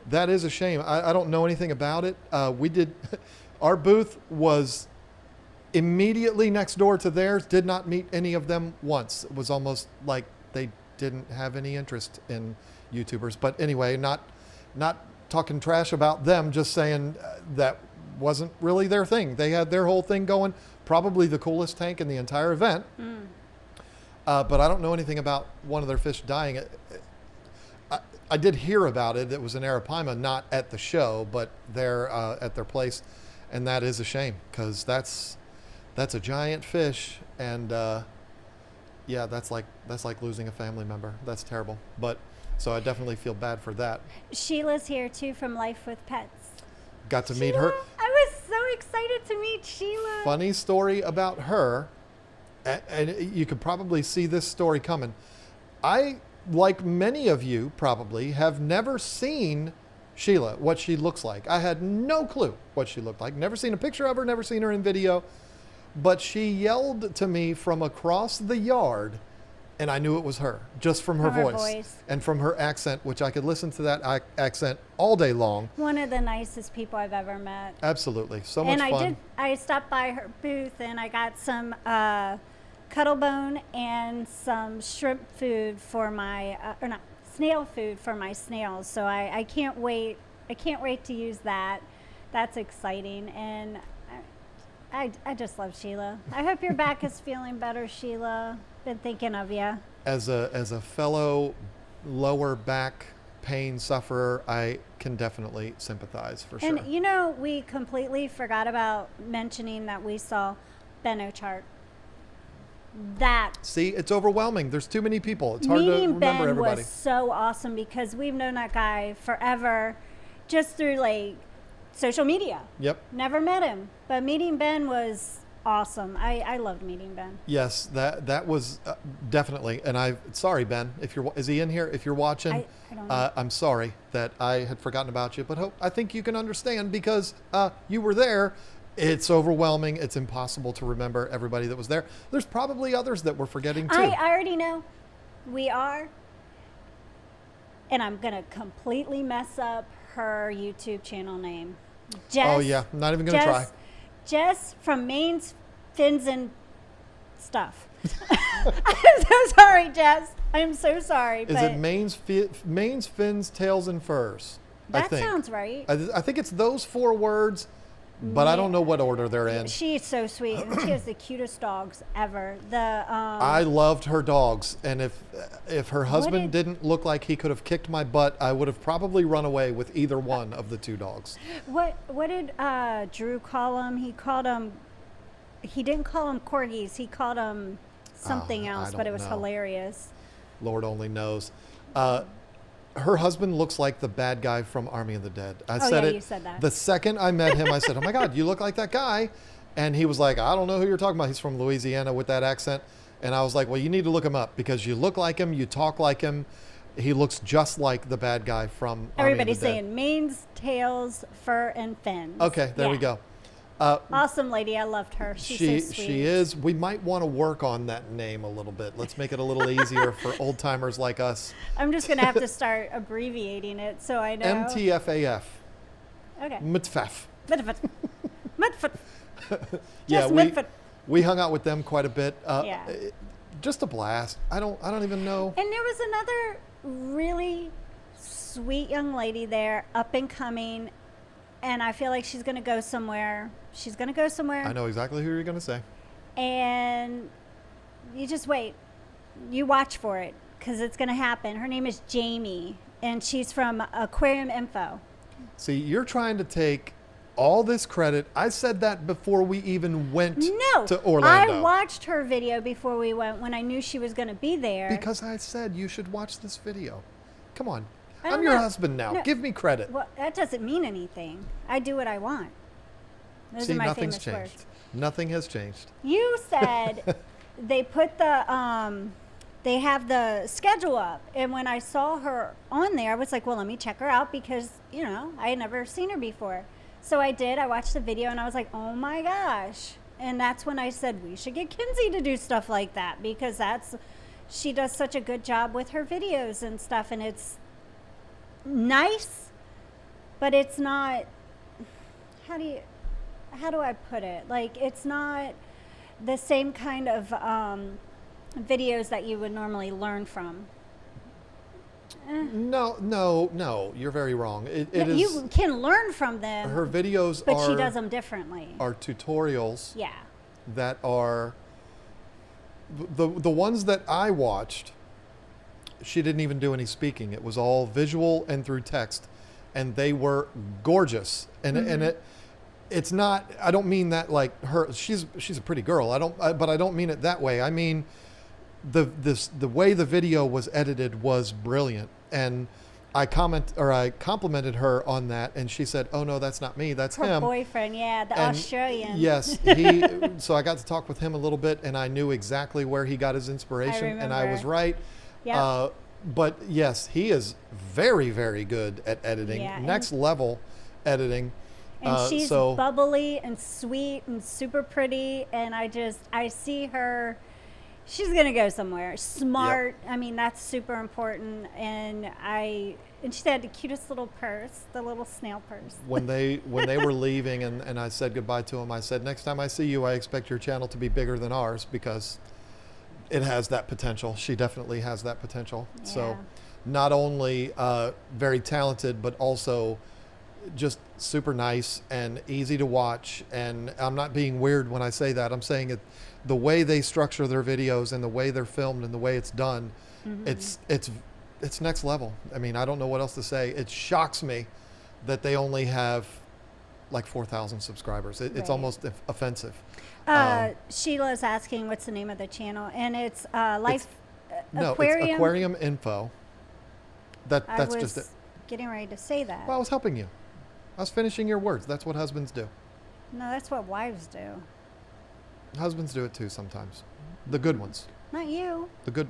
That is a shame. I don't know anything about it. Our booth was immediately next door to theirs, did not meet any of them once. It was almost like they didn't have any interest in YouTubers. But anyway, not talking trash about them, just saying that wasn't really their thing. They had their whole thing going, probably the coolest tank in the entire event. But I don't know anything about one of their fish dying. I did hear about it. It was an arapaima, not at the show, but there at their place. And that is a shame, because that's a giant fish. And yeah, that's like losing a family member. That's terrible. But so I definitely feel bad for that. Sheila's here too from Life with Pets. Got to meet her. I was so excited to meet Sheila. Funny story about her, and you could probably see this story coming. I, like many of you probably, have never seen Sheila, what she looks like. I had no clue what she looked like. Never seen a picture of her, never seen her in video. But she yelled to me from across the yard, and I knew it was her, just from her voice and from her accent, which I could listen to that accent all day long. One of the nicest people I've ever met. Absolutely. So much fun. I stopped by her booth and I got some cuttlebone and some shrimp food for my, or not, snail food for my snails. So I can't wait. I can't wait to use that. That's exciting. And I just love Sheila. I hope your back is feeling better, Sheila. Been thinking of you. As a fellow lower back pain sufferer, I can definitely sympathize for sure. And you know, we completely forgot about mentioning that we saw Ben chart. See, it's overwhelming. There's too many people. It's hard to remember Ben everybody. Was so awesome because we've known that guy forever, just through like social media. Yep. Never met him, but meeting Ben was awesome. I loved meeting Ben. Yes, that was definitely. And sorry, Ben, is he in here? If you're watching, I don't know. I'm sorry that I had forgotten about you, but I think you can understand because you were there. It's overwhelming. It's impossible to remember everybody that was there. There's probably others that we're forgetting too. I already know. We are. And I'm going to completely mess up her YouTube channel name. Jess, oh, yeah. I'm not even going to try. Jess from Maine's Fins and Stuff. I'm so sorry, Jess. I'm so sorry. Is it Maine's Fins, Tails, and Furs? That sounds right. I think it's those 4 words but I don't know what order they're in. She's so sweet, and she has the cutest dogs ever. I loved her dogs, and if her husband didn't look like he could have kicked my butt, I would have probably run away with either one of the two dogs. What did Drew call them? He didn't call them corgis. He called them something else, but it was hilarious. Lord only knows. Her husband looks like the bad guy from Army of the Dead. You said that. The second I met him, I said, "Oh my God, you look like that guy." And he was like, "I don't know who you're talking about. He's from Louisiana with that accent." And I was like, "Well, you need to look him up because you look like him, you talk like him. He looks just like the bad guy from Everybody's Army of the saying manes, tails, fur, and fins." Okay, there we go. Awesome lady. I loved her. She's so sweet. She is. We might want to work on that name a little bit. Let's make it a little easier for old timers like us. I'm just going to have to start abbreviating it so I know. MTFAF. Okay. Mtfaf. Mudfoot. Yeah, we hung out with them quite a bit. Yeah. Just a blast. I don't even know. And there was another really sweet young lady there, up and coming, and I feel like she's going to go somewhere. I know exactly who you're going to say. And you just wait. You watch for it because it's going to happen. Her name is Jamie, and she's from Aquarium Info. See, you're trying to take all this credit. I said that before we even went to Orlando. I watched her video before we went when I knew she was going to be there. Because I said you should watch this video. Come on. I I'm don't your know. husband now. No. Give me credit. Well, that doesn't mean anything. I do what I want. Those See, are my nothing's famous changed. words. Nothing has changed. You said they put they have the schedule up, and when I saw her on there, I was like, well, let me check her out because, I had never seen her before. So I did. I watched the video, and I was like, oh my gosh. And that's when I said we should get Kinsey to do stuff like that because she does such a good job with her videos and stuff, and it's nice, but it's not, how do I put it? Like, it's not the same kind of videos that you would normally learn from. No, you're very wrong. You can learn from them. Her videos but she does them differently. Are tutorials. Yeah. That are the ones that I watched. She didn't even do any speaking. It was all visual and through text, and they were gorgeous. And it's not. I don't mean that like her. She's a pretty girl. But I don't mean it that way. I mean the way the video was edited was brilliant, and I complimented her on that, and she said, "Oh no, that's not me. That's her him." boyfriend, the Australian. Yes, so I got to talk with him a little bit, and I knew exactly where he got his inspiration, and I was right. Yep. But yes, he is very, very good at editing. Yeah, Next level editing. And she's bubbly and sweet and super pretty, and I see her. She's gonna go somewhere. Smart. Yep. I mean, that's super important. And she had the cutest little purse, the little snail purse. When they were leaving, and I said goodbye to him, I said, next time I see you, I expect your channel to be bigger than ours because it has that potential. She definitely has that potential. Yeah. So, not only very talented, but also just super nice and easy to watch. And I'm not being weird when I say that. I'm saying it. The way they structure their videos and the way they're filmed and the way it's done, it's next level. I mean, I don't know what else to say. It shocks me that they only have like 4,000 subscribers. It's almost offensive. Sheila's asking what's the name of the channel, and it's Aquarium. No, it's Aquarium Info. That's just it. Getting ready to say that. Well, I was helping you. I was finishing your words. That's what husbands do. No, that's what wives do. Husbands do it too sometimes. The good ones. Not you. The good.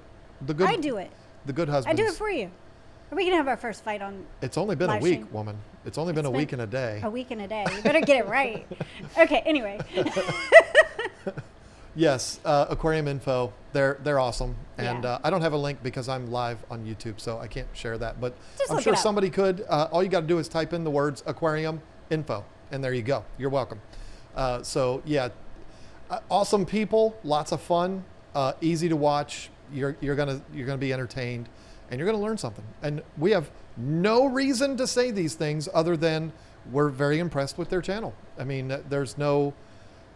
I do it. The good husbands. I do it for you. Are we gonna have our first fight on? It's only been a week, woman. It's only been a week and a day. A week and a day. You better get it right. Okay. Anyway. Yes, Aquarium Info. They're awesome, and Yeah. I don't have a link because I'm live on YouTube, so I can't share that. But Just I'm look sure it up. somebody could. All you got to do is type in the words Aquarium Info, and there you go. You're welcome. So yeah, awesome people, lots of fun, easy to watch. You're gonna be entertained, and you're gonna learn something. And we have no reason to say these things other than we're very impressed with their channel. I mean,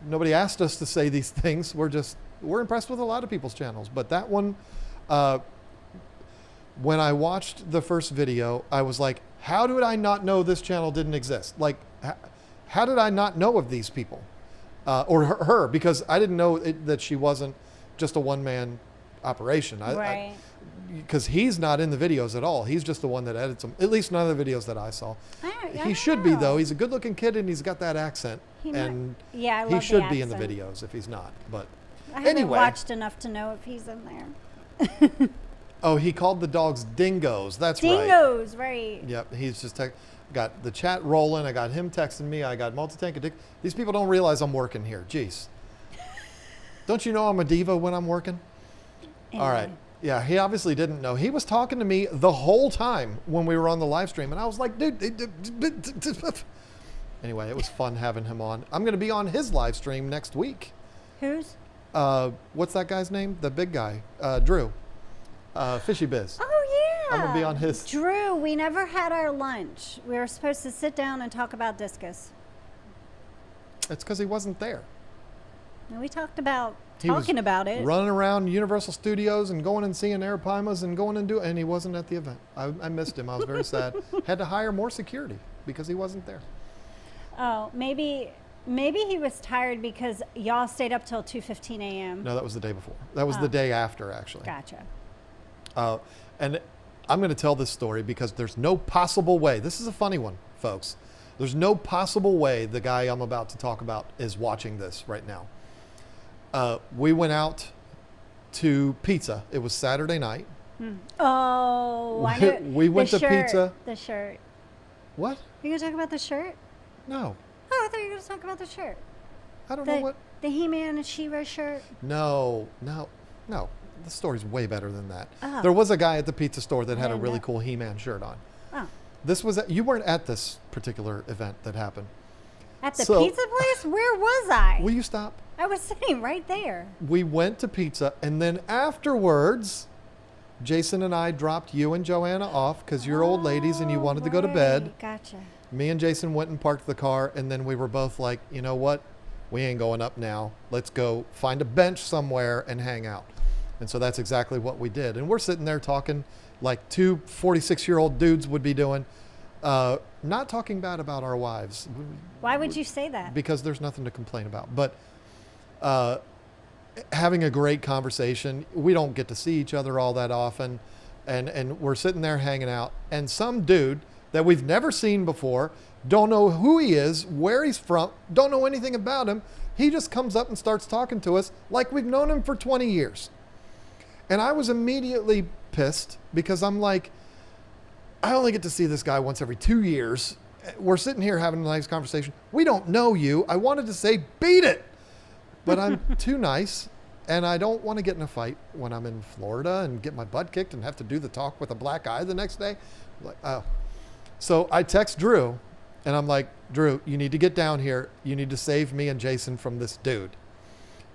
nobody asked us to say these things. We're impressed with a lot of people's channels, but that one, when I watched the first video, I was like, how did I not know this channel didn't exist? Like, how did I not know of these people? Or her, because I didn't know that she wasn't just a one-man operation. Right. Because he's not in the videos at all. He's just the one that edits them. At least none of the videos that I saw. He should be, though. He's a good-looking kid, and he's got that accent. I love he should the be in the accent. videos if he's not. But I haven't anyway, watched enough to know if he's in there. oh, he called the dogs dingoes. That's right. Dingoes, right. Yep, he's just got the chat rolling. I got him texting me. I got multi-tank addict. These people don't realize I'm working here. Jeez. Don't you know I'm a diva when I'm working? Anyway. All right. Yeah, he obviously didn't know. He was talking to me the whole time when we were on the live stream, and I was like, dude. Anyway, it was fun having him on. I'm going to be on his live stream next week. Who's? What's that guy's name? The big guy, Drew. Fishy Biz. Oh, yeah. I'm going to be on his. Drew, we never had our lunch. We were supposed to sit down and talk about discus. It's because he wasn't there. And we talked about He was talking about it. running around Universal Studios and going and seeing Arapimas and going and he wasn't at the event. I missed him. I was very sad. Had to hire more security because he wasn't there. Oh, maybe he was tired because y'all stayed up till 2:15 a.m. No, that was the day before. That was the day after, actually. Gotcha. And I'm going to tell this story because there's no possible way. This is a funny one, folks. There's no possible way the guy I'm about to talk about is watching this right now. We went out to pizza. It was Saturday night. Oh, I know. We went to pizza. The shirt. What? Are you going to talk about the shirt? No. Oh, I thought you were going to talk about the shirt. I don't know what. The He-Man and She-Ra shirt? No. The story's way better than that. Oh. There was a guy at the pizza store that had a didn't really know. cool He-Man shirt on. Oh. You weren't at this particular event that happened. At the pizza place? Where was I? Will you stop? I was sitting right there. We went to pizza, and then afterwards, Jason and I dropped you and Joanna off because you're old ladies and you wanted to go to bed. Right. Gotcha. Me and Jason went and parked the car, and then we were both like, you know what? We ain't going up now. Let's go find a bench somewhere and hang out. And so that's exactly what we did. And we're sitting there talking like two 46-year-old dudes would be doing, not talking bad about our wives. Why would you say that? Because there's nothing to complain about. But having a great conversation. We don't get to see each other all that often. And we're sitting there hanging out. And some dude that we've never seen before, don't know who he is, where he's from, don't know anything about him. He just comes up and starts talking to us like we've known him for 20 years. And I was immediately pissed because I'm like, I only get to see this guy once every 2 years. We're sitting here having a nice conversation. We don't know you. I wanted to say, beat it. But I'm too nice. And I don't want to get in a fight when I'm in Florida and get my butt kicked and have to do the talk with a black eye the next day. Like, oh. So I text Drew and I'm like, Drew, you need to get down here. You need to save me and Jason from this dude.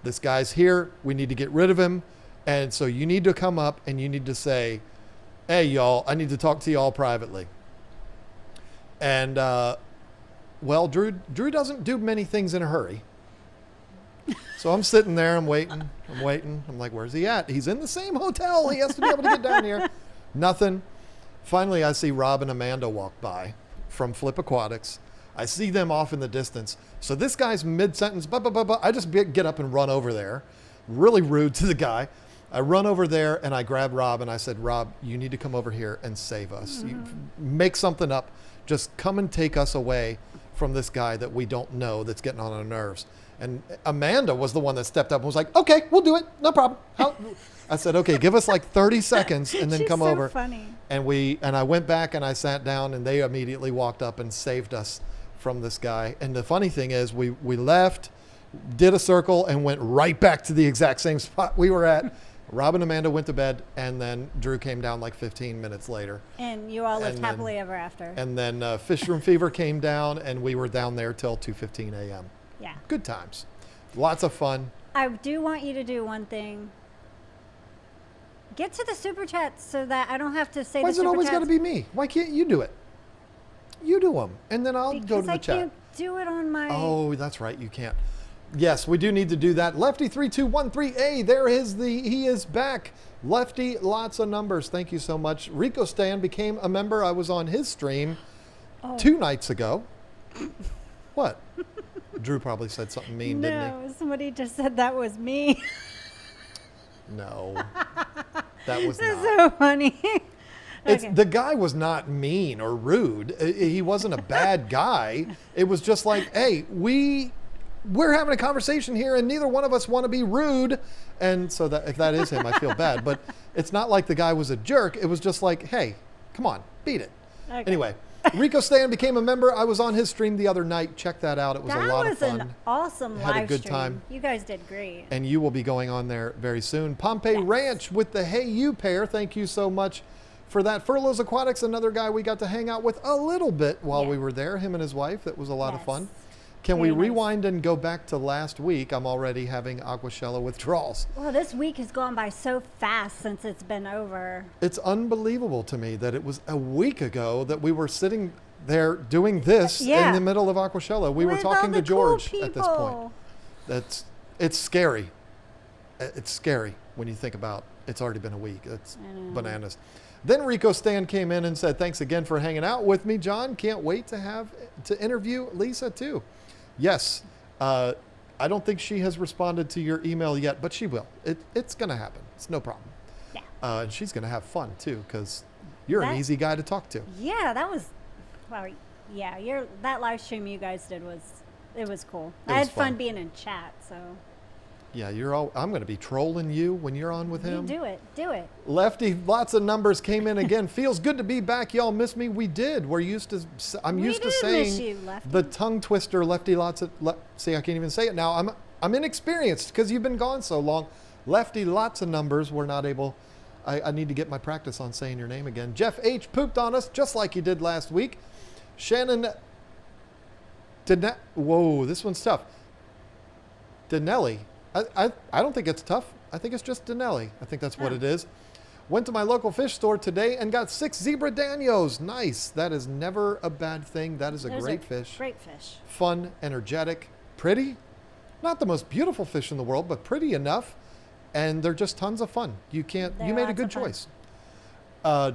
This guy's here. We need to get rid of him. And so you need to come up and you need to say, hey, y'all, I need to talk to y'all privately. And, well, Drew doesn't do many things in a hurry. So I'm sitting there, I'm waiting. I'm like, where's he at? He's in the same hotel. He has to be able to get down here. Nothing. Finally, I see Rob and Amanda walk by from Flip Aquatics. I see them off in the distance. So this guy's mid-sentence, I just get up and run over there. Really rude to the guy. I run over there and I grab Rob and I said, Rob, you need to come over here and save us. You make something up. Just come and take us away from this guy that we don't know that's getting on our nerves. And Amanda was the one that stepped up and was like, okay, we'll do it. No problem. I said, okay, give us like 30 seconds and then come over. Funny. And I went back and I sat down and they immediately walked up and saved us from this guy. And the funny thing is we left, did a circle and went right back to the exact same spot we were at. Rob and Amanda went to bed and then Drew came down like 15 minutes later. And you all lived happily ever after. And then Fish Room Fever came down and we were down there till 2:15 a.m. Yeah. Good times. Lots of fun. I do want you to do one thing. Get to the super chats so that I don't have to say Why the is it super always chats. got to be me? Why can't you do it? You do them, and then I'll go to Because the I chat. can't do it on my. Oh, that's right. You can't. Yes, we do need to do that. Lefty3213A, he is back. Lefty, lots of numbers. Thank you so much. Rico Stan became a member. I was on his stream 2 nights ago. What? Drew probably said something mean, didn't No, somebody just said that was me. he? No. That was That's not. so funny. It's, Okay. the guy was not mean or rude. He wasn't a bad guy. It was just like, hey, we're having a conversation here and neither one of us want to be rude. And so that if that is him, I feel bad. But it's not like the guy was a jerk. It was just like, hey, come on, beat it. Okay. Anyway, Rico Stan became a member. I was on his stream the other night. Check that out. It was a lot of fun. That was an awesome Had a live good stream. time. You guys did great. And you will be going on there very soon. Pompeii Yes. Ranch with the Hey You pair. Thank you so much for that. Furloughs Aquatics, another guy we got to hang out with a little bit while we were there. Him and his wife. That was a lot of Yes. fun. Can Very we nice. rewind and go back to last week? I'm already having Aquashella withdrawals. Well, this week has gone by so fast since it's been over. It's unbelievable to me that it was a week ago that we were sitting there doing this Yeah. in the middle of Aquashella. We were With all talking the to George cool at this point. people. It's scary. It's scary when you think about it's already been a week. It's I know. bananas. Then Rico Stan came in and said, thanks again for hanging out with me, John. Can't wait to interview Lisa too. Yes. I don't think she has responded to your email yet, but she will. It's going to happen. It's no problem. Yeah. And she's going to have fun too, because you're an That- easy guy to talk to. Yeah, that was. Well, yeah, that live stream you guys did it was cool. It I was had fun fun. being in chat, so Yeah, I'm going to be trolling you when you're on with you him. do it. Lefty, lots of numbers came in again. Feels good to be back. Y'all miss me. We did. I'm We used to did saying miss you, Lefty. the tongue twister. Lefty, see, I can't even say it now. I'm inexperienced because you've been gone so long. Lefty, lots of numbers. We're not able. I need to get my practice on saying your name again. Jeff H pooped on us just like he did last week. Shannon did not. Whoa, this one's tough. Danelli. I don't think it's tough. I think it's just Danelli. I think that's what it is. Went to my local fish store today and got 6 zebra danios. Nice. That is never a bad thing. That is a Those great are fish. Great fish. Fun, energetic, pretty. Not the most beautiful fish in the world, but pretty enough. And they're just tons of fun. You They're made a lots good of fun. choice.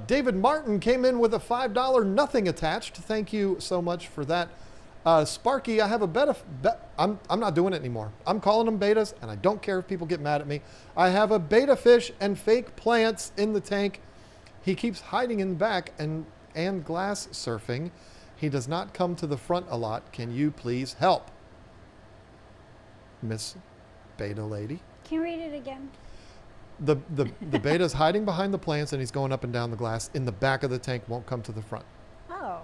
David Martin came in with a $5 nothing attached. Thank you so much for that. Sparky, I have a beta. I'm not doing it anymore. I'm calling them betas, and I don't care if people get mad at me. I have a beta fish and fake plants in the tank. He keeps hiding in the back and glass surfing. He does not come to the front a lot. Can you please help? Miss Beta Lady. Can you read it again? The beta's hiding behind the plants, and he's going up and down the glass in the back of the tank, won't come to the front. Oh.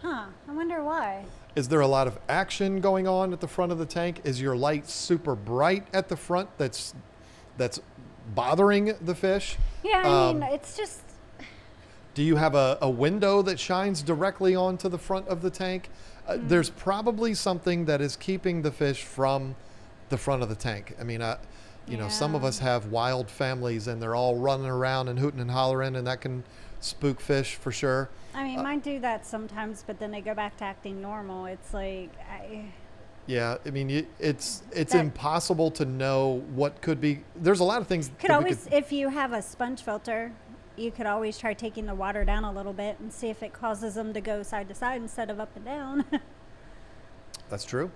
Huh. I wonder why. Is there a lot of action going on at the front of the tank? Is your light super bright at the front that's bothering the fish? Yeah, I mean, it's just. Do you have a window that shines directly onto the front of the tank? There's probably something that is keeping the fish from the front of the tank. I mean, some of us have wild families and they're all running around and hooting and hollering, and that can spook fish for sure. I mean, mine do that sometimes, but then they go back to acting normal. It's like Yeah, I mean, it's That- impossible to know what could be. There's a lot of things. could always, if you have a sponge filter, you could always try taking the water down a little bit and see if it causes them to go side to side instead of up and down. That's true.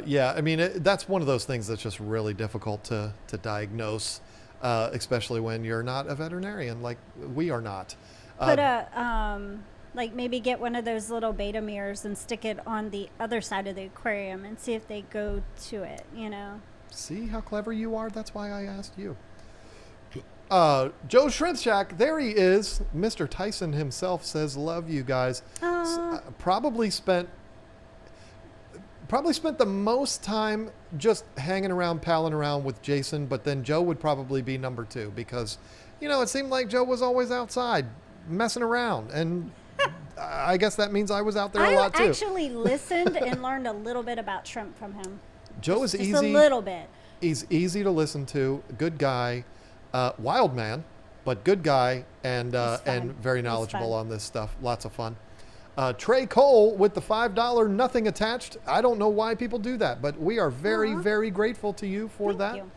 Yeah, I mean, that's one of those things that's just really difficult to diagnose, especially when you're not a veterinarian like we are not. Put like maybe get one of those little beta mirrors and stick it on the other side of the aquarium and see if they go to it, See how clever you are? That's why I asked you. Joe Shrimp Shack, there he is. Mr. Tyson himself says, love you guys. Probably spent the most time just hanging around, palling around with Jason, but then Joe would probably be number 2 because, it seemed like Joe was always outside messing around. And I guess that means I was out there a lot too. I actually listened and learned a little bit about shrimp from him. Joe is Just easy. a little bit. He's easy to listen to. Good guy. Wild man. but good guy and very knowledgeable on this stuff. Lots of fun. Trey Cole with the $5 nothing attached. I don't know why people do that, but we are very, very grateful to you for that. You.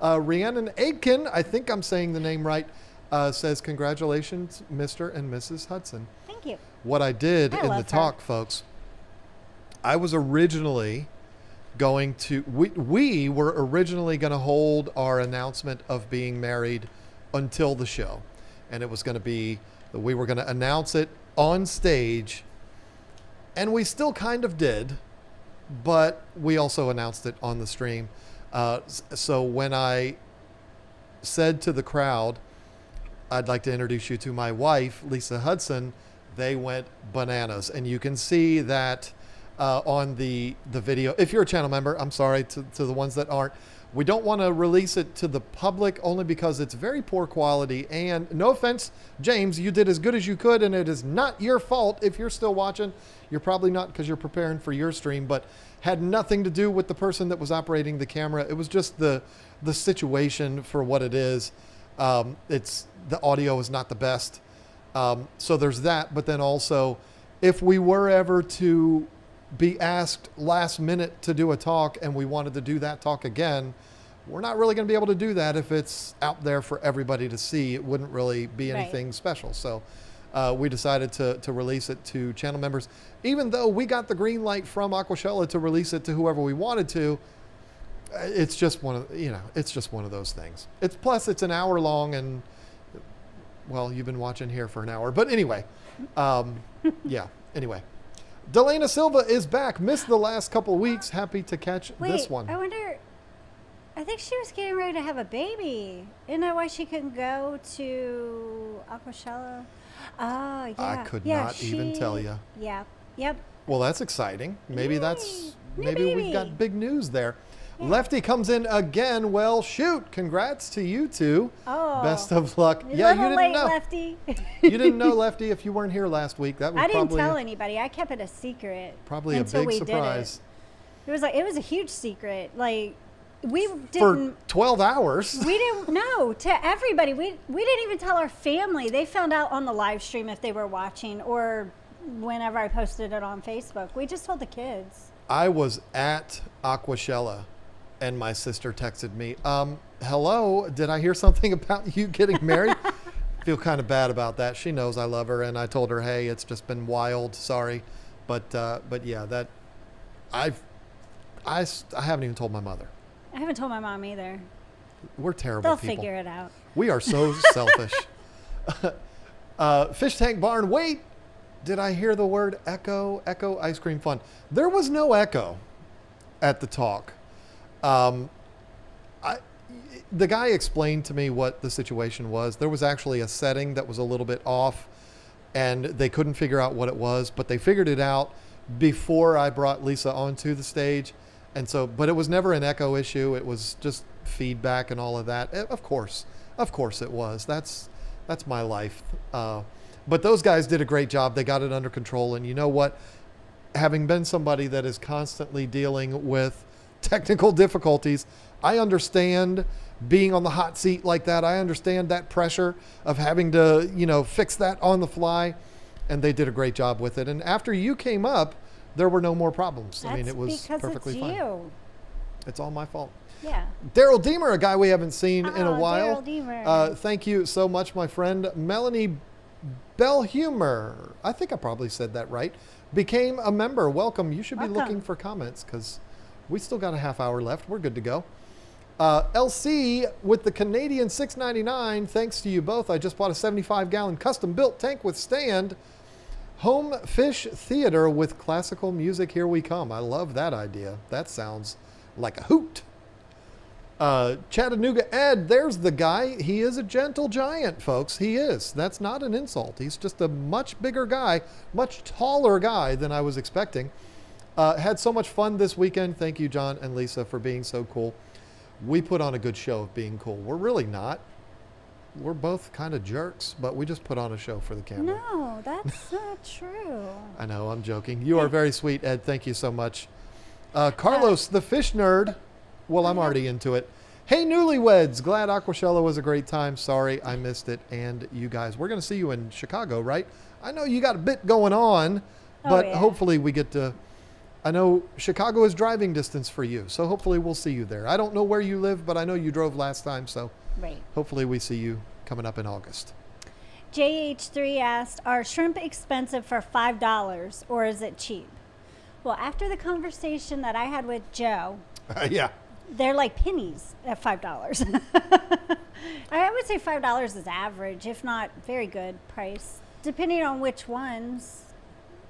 Rhiannon Aitken, I think I'm saying the name right, says, congratulations, Mr. and Mrs. Hudson. Thank you. What I did I in the love her. talk, folks, I was originally going to, we were originally going to hold our announcement of being married until the show. And it was going to be, we were going to announce it on stage, and we still kind of did, but we also announced it on the stream. So when I said to the crowd, I'd like to introduce you to my wife, Lisa Hudson, they went bananas. And you can see that on the video. If you're a channel member, I'm sorry to the ones that aren't. We don't want to release it to the public only because it's very poor quality. And no offense, James, you did as good as you could, and it is not your fault if you're still watching. You're probably not, because you're preparing for your stream, but had nothing to do with the person that was operating the camera. It was just the situation for what it is. The audio is not the best. So there's that. But then also, if we were ever to be asked last minute to do a talk and we wanted to do that talk again, we're not really going to be able to do that if it's out there for everybody to see. It wouldn't really be anything special. So we decided to release it to channel members, even though we got the green light from Aquashella to release it to whoever we wanted to. It's just one of, it's just one of those things. Plus it's an hour long, and well, you've been watching here for an hour, but anyway, yeah, anyway. Delana Silva is back. Missed the last couple of weeks. Happy to catch this one. I wonder, I think she was getting ready to have a baby. Isn't that why she couldn't go to Aquashella? Oh, yeah. I could not even tell you. Yeah. Yep. Well, that's exciting. Maybe Yay. maybe we've got big news there. Yeah. Lefty comes in again. Well, shoot. Congrats to you two. Oh. Best of luck. Yeah, you didn't late, know. Lefty. You didn't know, Lefty, if you weren't here last week. That was I didn't probably tell anybody. I kept it a secret. Probably a until big we surprise. Did it was a huge secret. Like, we didn't. For 12 hours. We didn't know to everybody. We didn't even tell our family. They found out on the live stream if they were watching, or whenever I posted it on Facebook. We just told the kids. I was at Aquashella, and my sister texted me, hello, did I hear something about you getting married? Feel kind of bad about that. She knows I love her, and I told her, hey, it's just been wild. Sorry. But yeah, that I haven't even told my mother. I haven't told my mom either. We're terrible They'll people. figure it out. We are so selfish. Fish Tank Barn, wait. Did I hear the word echo? Echo ice cream fun. There was no echo at the talk. The guy explained to me what the situation was. There was actually a setting that was a little bit off, and they couldn't figure out what it was, but they figured it out before I brought Lisa onto the stage. And so, but it was never an echo issue. It was just feedback and all of that. Of course it was. That's my life. But those guys did a great job. They got it under control. And you know what? Having been somebody that is constantly dealing with technical difficulties, I understand being on the hot seat like that. I understand that pressure of having to, fix that on the fly. And they did a great job with it. And after you came up, there were no more problems. I mean, it was perfectly fine. You. It's all my fault. Yeah. Daryl Deemer, a guy we haven't seen in a while. Daryl Deemer. Thank you so much, my friend. Melanie Bellhumer, I think I probably said that right, became a member. Welcome. You should be looking for comments because we still got a half hour left. We're good to go. LC with the Canadian $6.99. Thanks to you both. I just bought a 75-gallon custom-built tank with stand. Home fish theater with classical music. Here we come. I love that idea. That sounds like a hoot. Chattanooga Ed, there's the guy. He is a gentle giant, folks. He is. That's not an insult. He's just a much bigger guy, much taller guy than I was expecting. Had so much fun this weekend. Thank you, John and Lisa, for being so cool. We put on a good show of being cool. We're really not. We're both kind of jerks, but we just put on a show for the camera. No, that's not true. I know, I'm joking. You are very sweet, Ed. Thank you so much. Carlos, the fish nerd. Well, I'm already into it. Hey, newlyweds. Glad Aquashella was a great time. Sorry I missed it. And you guys, we're going to see you in Chicago, right? I know you got a bit going on, but hopefully we get to... I know Chicago is driving distance for you, so hopefully we'll see you there. I don't know where you live, but I know you drove last time, so hopefully we see you coming up in August. JH3 asked, are shrimp expensive for $5 or is it cheap? Well, after the conversation that I had with Joe, Yeah. they're like pennies at $5. I would say $5 is average, if not very good price, depending on which ones.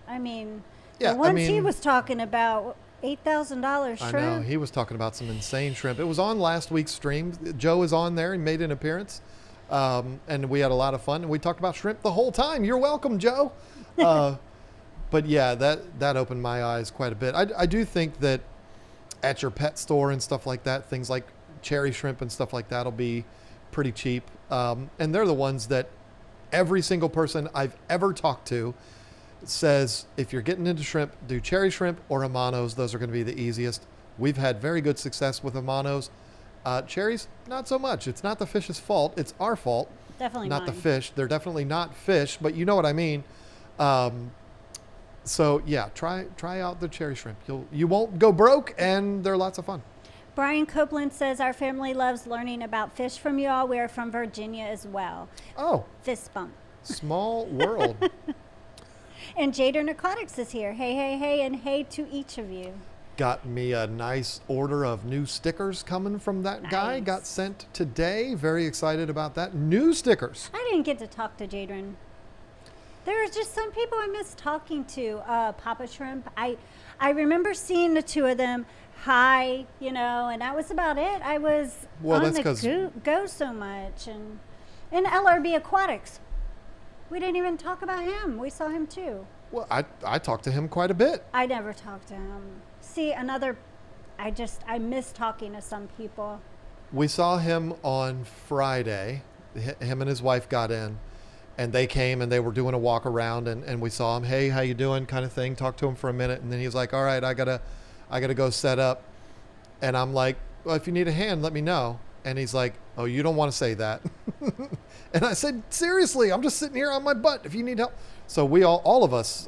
I mean, the ones he was talking about, $8,000 shrimp. I know, he was talking about some insane shrimp. It was on last week's stream. Joe is on there and made an appearance. And we had a lot of fun. And we talked about shrimp the whole time. You're welcome, Joe. But yeah, that opened my eyes quite a bit. I do think that at your pet store and stuff like that, things like cherry shrimp and stuff like that will be pretty cheap. And they're the ones that every single person I've ever talked to says, if you're getting into shrimp, do cherry shrimp or Amanos. Those are going to be the easiest. We've had very good success with Amanos. Cherries, not so much. It's not the fish's fault. It's our fault. Definitely not the fish. They're definitely not fish, but you know what I mean. So yeah, try out the cherry shrimp. You won't go broke, and they're lots of fun. Brian Copeland says, our family loves learning about fish from you all. We're from Virginia as well. Oh. Fist bump. Small world. And Jader Narcotics is here. Hey, hey, hey, and hey to each of you. Got me a nice order of new stickers coming from that guy. Got sent today. Very excited about that. New stickers. I didn't get to talk to Jadron. There are just some people I miss talking to. Papa Shrimp. I remember seeing the two of them. Hi, and that was about it. I was on the go so much. And LRB Aquatics. We didn't even talk about him. We saw him too. Well, I talked to him quite a bit. I never talked to him. See, I miss talking to some people. We saw him on Friday. Him and his wife got in, and they came and they were doing a walk around, and we saw him. Hey, how you doing? Kind of thing. Talked to him for a minute, and then he was like, all right, I gotta go set up. And I'm like, well, if you need a hand, let me know. And he's like, oh, you don't want to say that. And I said, seriously, I'm just sitting here on my butt if you need help. So we all of us,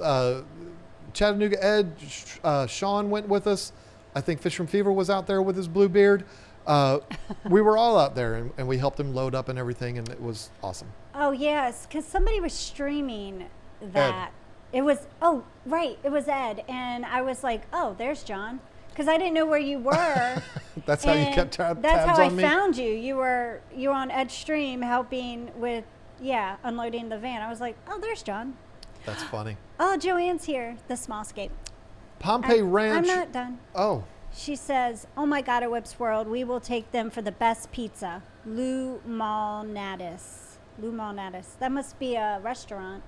Chattanooga Ed, Sean went with us. I think Fish from Fever was out there with his blue beard. We were all out there, and we helped him load up and everything, and it was awesome. Oh, yes, because somebody was streaming that. Ed. It was Ed. And I was like, oh, there's John. Because I didn't know where you were. That's how you kept tabs on me? That's how I found you. You were on Ed's stream helping with, unloading the van. I was like, oh, there's John. That's funny. Oh, Joanne's here, the Smallscape. Pompeii Ranch. I'm not done. Oh. She says, oh my God, at Whips World, we will take them for the best pizza. Lou Malnatus. That must be a restaurant.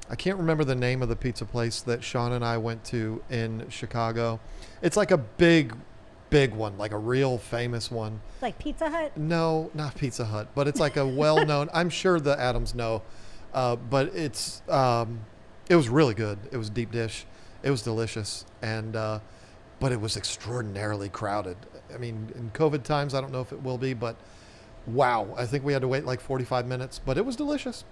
I can't remember the name of the pizza place that Sean and I went to in Chicago. It's like a big one, like a real famous one. Like Pizza Hut? No, not Pizza Hut, but it's like a well-known, I'm sure the Adams know, but it was really good. It was deep dish. It was delicious. And, but it was extraordinarily crowded. I mean, in COVID times, I don't know if it will be, but wow. I think we had to wait like 45 minutes, but it was delicious.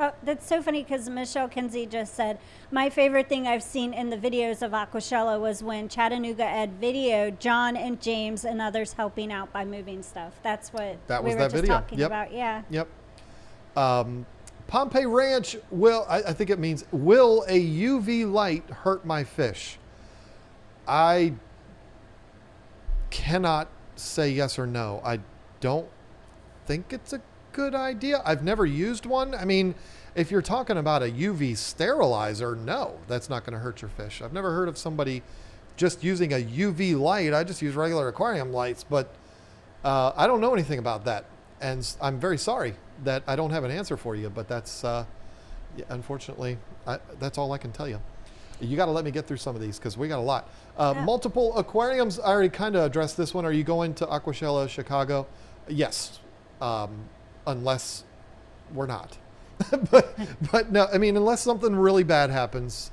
Oh, that's so funny because Michelle Kinsey just said, my favorite thing I've seen in the videos of Aquashella was when Chattanooga Ed videoed John and James and others helping out by moving stuff. That's what we were just talking about. Yeah. Yep. Pompeii Ranch, I think it means, will a UV light hurt my fish? I cannot say yes or no. I don't think it's a good idea. I've never used one. I mean, if you're talking about a UV sterilizer, no, that's not going to hurt your fish. I've never heard of somebody just using a UV light. I just use regular aquarium lights, but I don't know anything about that. And I'm very sorry that I don't have an answer for you, but that's, unfortunately, that's all I can tell you. You got to let me get through some of these because we got a lot. Multiple aquariums. I already kind of addressed this one. Are you going to Aquashella, Chicago? Yes. Unless we're not. but no, I mean, unless something really bad happens,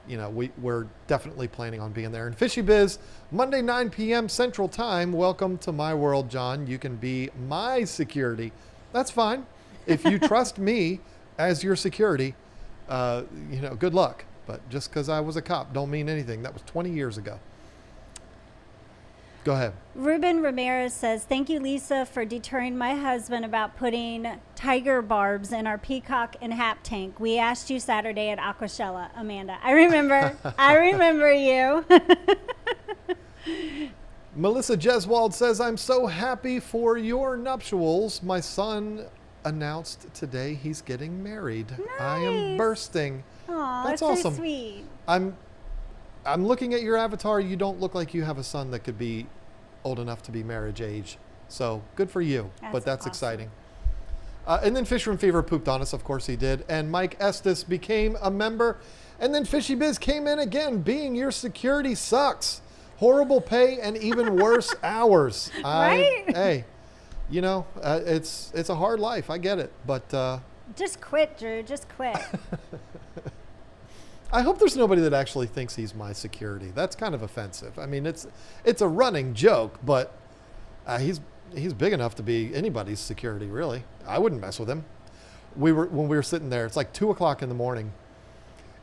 we're definitely planning on being there. And Fishy Biz, Monday 9 p.m. Central Time. Welcome to my world, John. You can be my security. That's fine. If you trust me as your security, good luck. But just because I was a cop don't mean anything. That was 20 years ago. Go ahead. Ruben Ramirez says, thank you, Lisa, for deterring my husband about putting tiger barbs in our peacock and hap tank. We asked you Saturday at Aquashella, Amanda. I remember. I remember you. Melissa Jeswald says, I'm so happy for your nuptials. My son announced today he's getting married. Nice. I am bursting. Aw, That's so awesome. sweet. I'm looking at your avatar. You don't look like you have a son that could be old enough to be marriage age. So good for you. But that's awesome. exciting. And then Fisher and Fever pooped on us. Of course he did. And Mike Estes became a member. And then Fishy Biz came in again. Being your security sucks. Horrible pay and even worse hours. Right? Hey, it's a hard life. I get it. But just quit, Drew. Just quit. I hope there's nobody that actually thinks he's my security. That's kind of offensive. I mean, it's a running joke, but he's big enough to be anybody's security, really. I wouldn't mess with him. When we were sitting there, it's like 2:00 in the morning,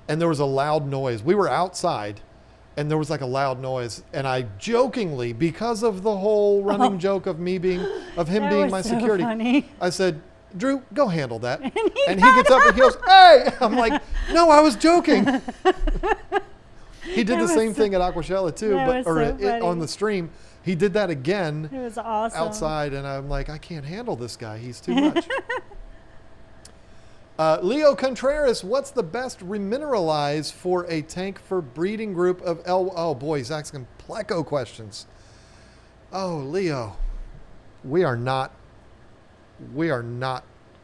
and there was a loud noise. We were outside, and there was like a loud noise, and I jokingly, because of the whole running joke of him being my so security, funny. I said, Drew, go handle that. And he gets up and he goes, hey! I'm like, no, I was joking. He did the same thing at Aquashella too, on the stream. He did that again. It was awesome. Outside, and I'm like, I can't handle this guy. He's too much. Leo Contreras, what's the best remineralize for a tank for breeding group of Oh boy, he's asking pleco questions. Oh, Leo, we are not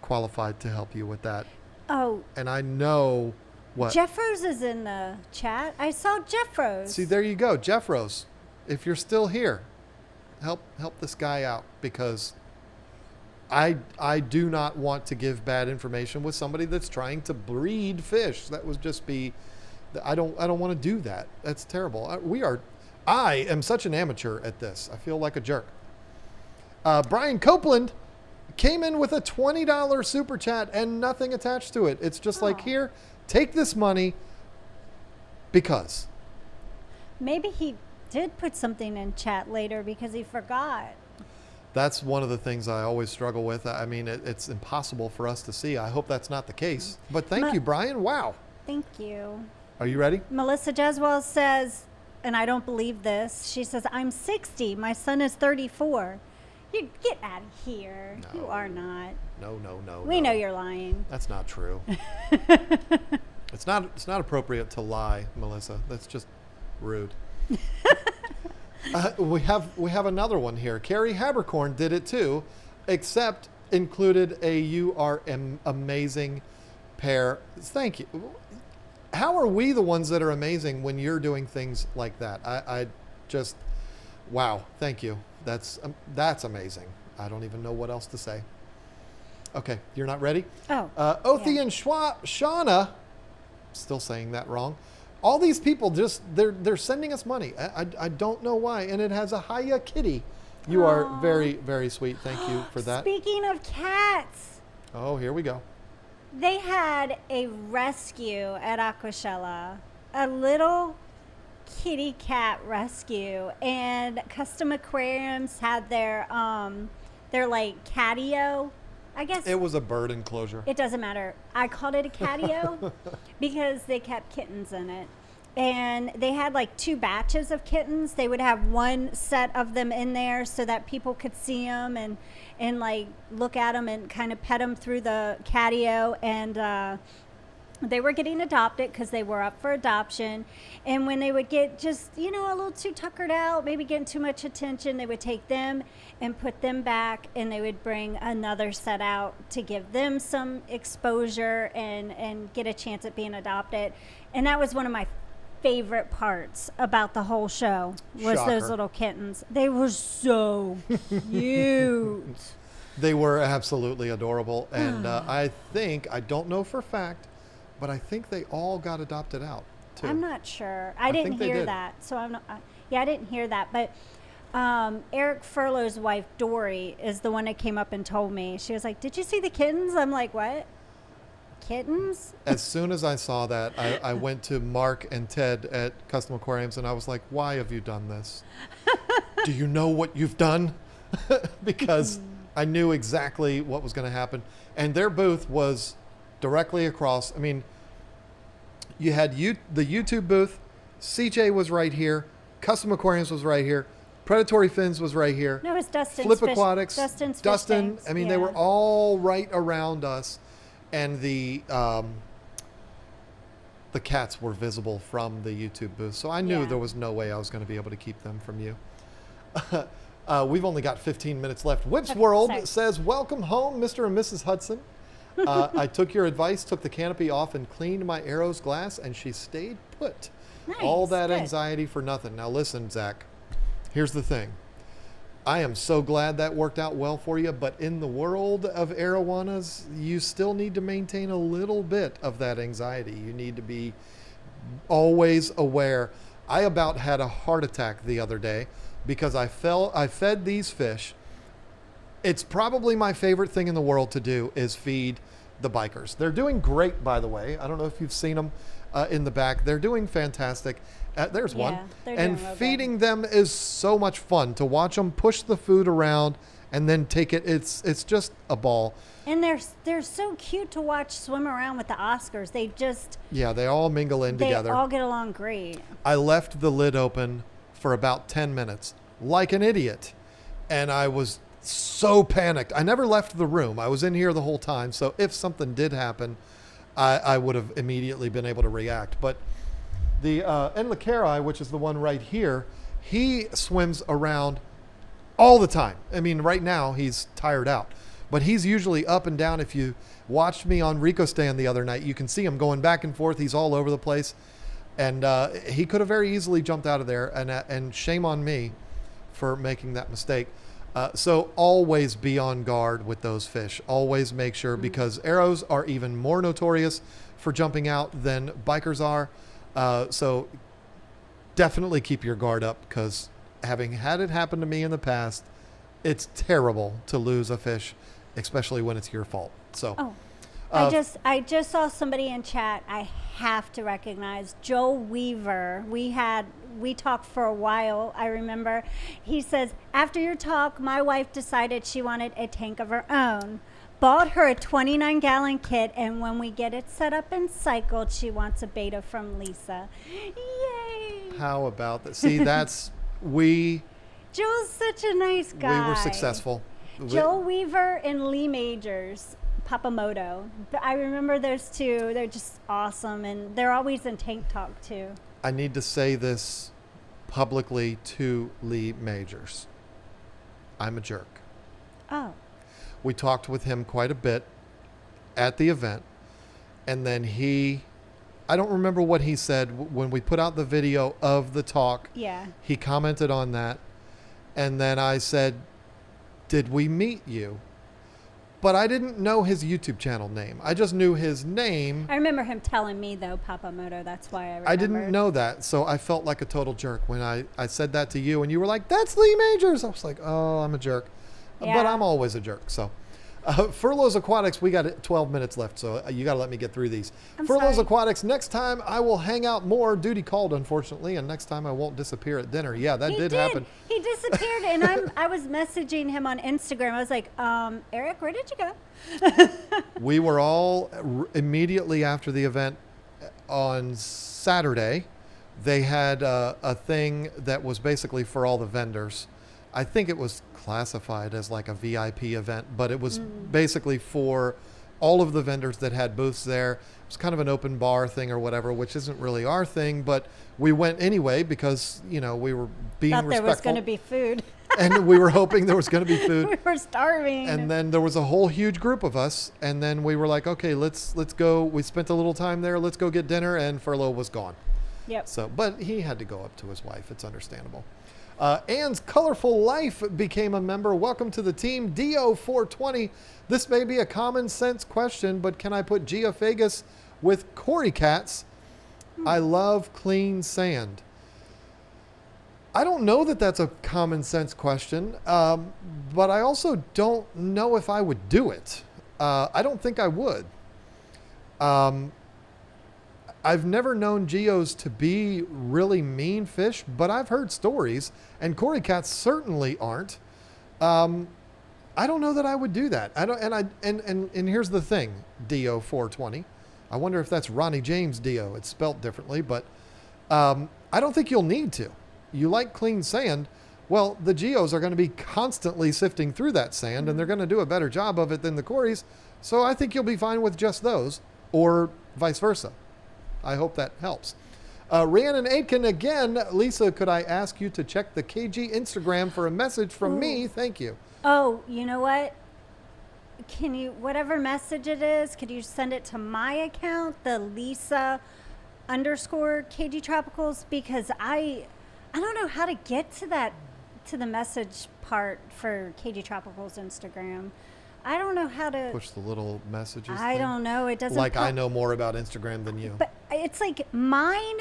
qualified to help you with that. Oh. And I know what. Jeff Rose is in the chat. I saw Jeff Rose. See, there you go. Jeff Rose, if you're still here, help this guy out, because I do not want to give bad information with somebody that's trying to breed fish. That would just be, I don't want to do that. That's terrible. I am such an amateur at this. I feel like a jerk. Brian Copeland came in with a $20 super chat and nothing attached to it. It's just like, here, take this money because. Maybe he did put something in chat later because he forgot. That's one of the things I always struggle with. I mean, it's impossible for us to see. I hope that's not the case. But thank you, Brian. Wow. Thank you. Are you ready? Melissa Jeswell says, and I don't believe this, she says, I'm 60. My son is 34. You get out of here. No. You are not. No. We know you're lying. That's not true. It's not appropriate to lie, Melissa. That's just rude. We have another one here. Carrie Habercorn did it too, except included a "You are amazing" pair. Thank you. How are we the ones that are amazing when you're doing things like that? I just, wow. Thank you. That's amazing. I don't even know what else to say. Okay, you're not ready? Oh. Othi and Shauna, still saying that wrong. All these people they're sending us money. I don't know why. And it has a hiya kitty. You are very, very sweet. Thank you for that. Speaking of cats. Oh, here we go. They had a rescue at Aquashella. A little kitty cat rescue, and Custom Aquariums had their like catio. I guess it was a bird enclosure. It doesn't matter. I called it a catio because they kept kittens in it. And they had like 2 batches of kittens. They would have one set of them in there so that people could see them and like look at them and kind of pet them through the catio. And they were getting adopted because they were up for adoption. And when they would get just, a little too tuckered out, maybe getting too much attention, they would take them and put them back, and they would bring another set out to give them some exposure and get a chance at being adopted. And that was one of my favorite parts about the whole show was Shocker. Those little kittens. They were so cute. They were absolutely adorable. And I don't know for a fact, but I think they all got adopted out. too. I'm not sure. I think didn't they hear did. that. So I'm not. Yeah, I didn't hear that. But Eric Furlow's wife, Dory, is the one that came up and told me. She was like, "Did you see the kittens?" I'm like, "What? Kittens?" As soon as I saw that, I went to Mark and Ted at Custom Aquariums, and I was like, why have you done this? Do you know what you've done? Because I knew exactly what was going to happen. And their booth was directly across. I mean, you had the YouTube booth. CJ was right here. Custom Aquariums was right here. Predatory Fins was right here. No, it's Dustin's Flip fish- Aquatics. Dustin's fish Dustin. tanks. I mean, they Yeah. were all right around us. And the cats were visible from the YouTube booth. So I knew Yeah. there was no way I was going to be able to keep them from you. We've only got 15 minutes left. Whips Okay, World sorry. says, welcome home, Mr. and Mrs. Hudson. I took your advice, took the canopy off and cleaned my Arrow's glass, and she stayed put. Nice, All that good. anxiety for nothing. Now listen, Zach, here's the thing. I am so glad that worked out well for you, but in the world of arowanas, you still need to maintain a little bit of that anxiety. You need to be always aware. I about had a heart attack the other day because I fed these fish. It's probably my favorite thing in the world to do is feed the bikers. They're doing great, by the way. I don't know if you've seen them in the back. They're doing fantastic. There's Yeah, one. they're And doing real good. feeding them is so much fun to watch them push the food around and then take it. It's just a ball. And they're so cute to watch swim around with the Oscars. Yeah, they all mingle in They together. all get along great. I left the lid open for about 10 minutes like an idiot. And I was so panicked. I never left the room. I was in here the whole time. So if something did happen, I would have immediately been able to react. But the Enlicari, which is the one right here, he swims around all the time. I mean, right now he's tired out. But he's usually up and down. If you watched me on Rico Stand the other night, you can see him going back and forth. He's all over the place. And he could have very easily jumped out of there. And shame on me for making that mistake. So always be on guard with those fish. Always make sure, because arrows are even more notorious for jumping out than bikers are. So definitely keep your guard up, because having had it happen to me in the past, it's terrible to lose a fish, especially when it's your fault. So Oh, Uh, I just saw somebody in chat I have to recognize. Joel Weaver. We talked for a while, I remember. He says, after your talk, my wife decided she wanted a tank of her own. Bought her a 29-gallon kit, and when we get it set up and cycled, she wants a beta from Lisa. Yay! how about that? See, Joel's such a nice guy. we were successful. Joel Weaver and Lee Majors, Papamoto. I remember those two. They're just awesome, and they're always in Tank Talk too. I need to say this publicly to Lee Majors. I'm a jerk. Oh, We talked with him quite a bit at the event. And then I don't remember what he said when we put out the video of the talk. yeah. He commented on that. And then I said, did we meet you? But I didn't know his YouTube channel name. I just knew his name. I remember him telling me though, Papamoto. That's why I remember. I didn't know that. So I felt like a total jerk when I said that to you. And you were like, that's Lee Majors. I was like, oh, I'm a jerk. But Yeah. I'm always a jerk. So Furloughs Aquatics, we got 12 minutes left. So you got to let me get through these. I'm Furloughs sorry. Aquatics, next time I will hang out more. Duty called, unfortunately. And next time I won't disappear at dinner. Yeah, that He did happen. He disappeared, and I was messaging him on Instagram. I was like, Eric, where did you go? We were all immediately after the event on Saturday. They had a thing that was basically for all the vendors. I think it was classified as like a VIP event, but it was basically for all of the vendors that had booths there. It was kind of an open bar thing or whatever, which isn't really our thing, but we went anyway because, we were being Thought there respectful. was going to be food. And we were hoping there was going to be food. We were starving. And then there was a whole huge group of us, and then we were like, okay, let's go. We spent a little time there. Let's go get dinner, and Furlough was gone. Yep. So, but he had to go up to his wife. It's understandable. Anne's Colorful Life became a member. Welcome to the team, DO420. This may be a common sense question, but can I put Geophagus with Cory cats? I love clean sand. I don't know that that's a common sense question, but I also don't know if I would do it. I don't think I would. I've never known geos to be really mean fish, but I've heard stories, and cory cats certainly aren't. I don't know that I would do that. I don't, and here's the thing, Dio 420. I wonder if that's Ronnie James Dio. It's spelt differently, but I don't think you'll need to. You like clean sand. Well, the geos are going to be constantly sifting through that sand, and they're going to do a better job of it than the cories. So I think you'll be fine with just those, or vice versa. I hope that helps. Rhiannon Aitken again. Lisa, could I ask you to check the KG Instagram for a message from me? Thank you. Oh, you know what? Can you, whatever message it is, could you send it to my account, the Lisa _ KG Tropicals? Because I don't know how to get to that, to the message part for KG Tropicals Instagram. I don't know how to push the little messages. I don't know. It doesn't. Like I know more about Instagram than you. But it's like mine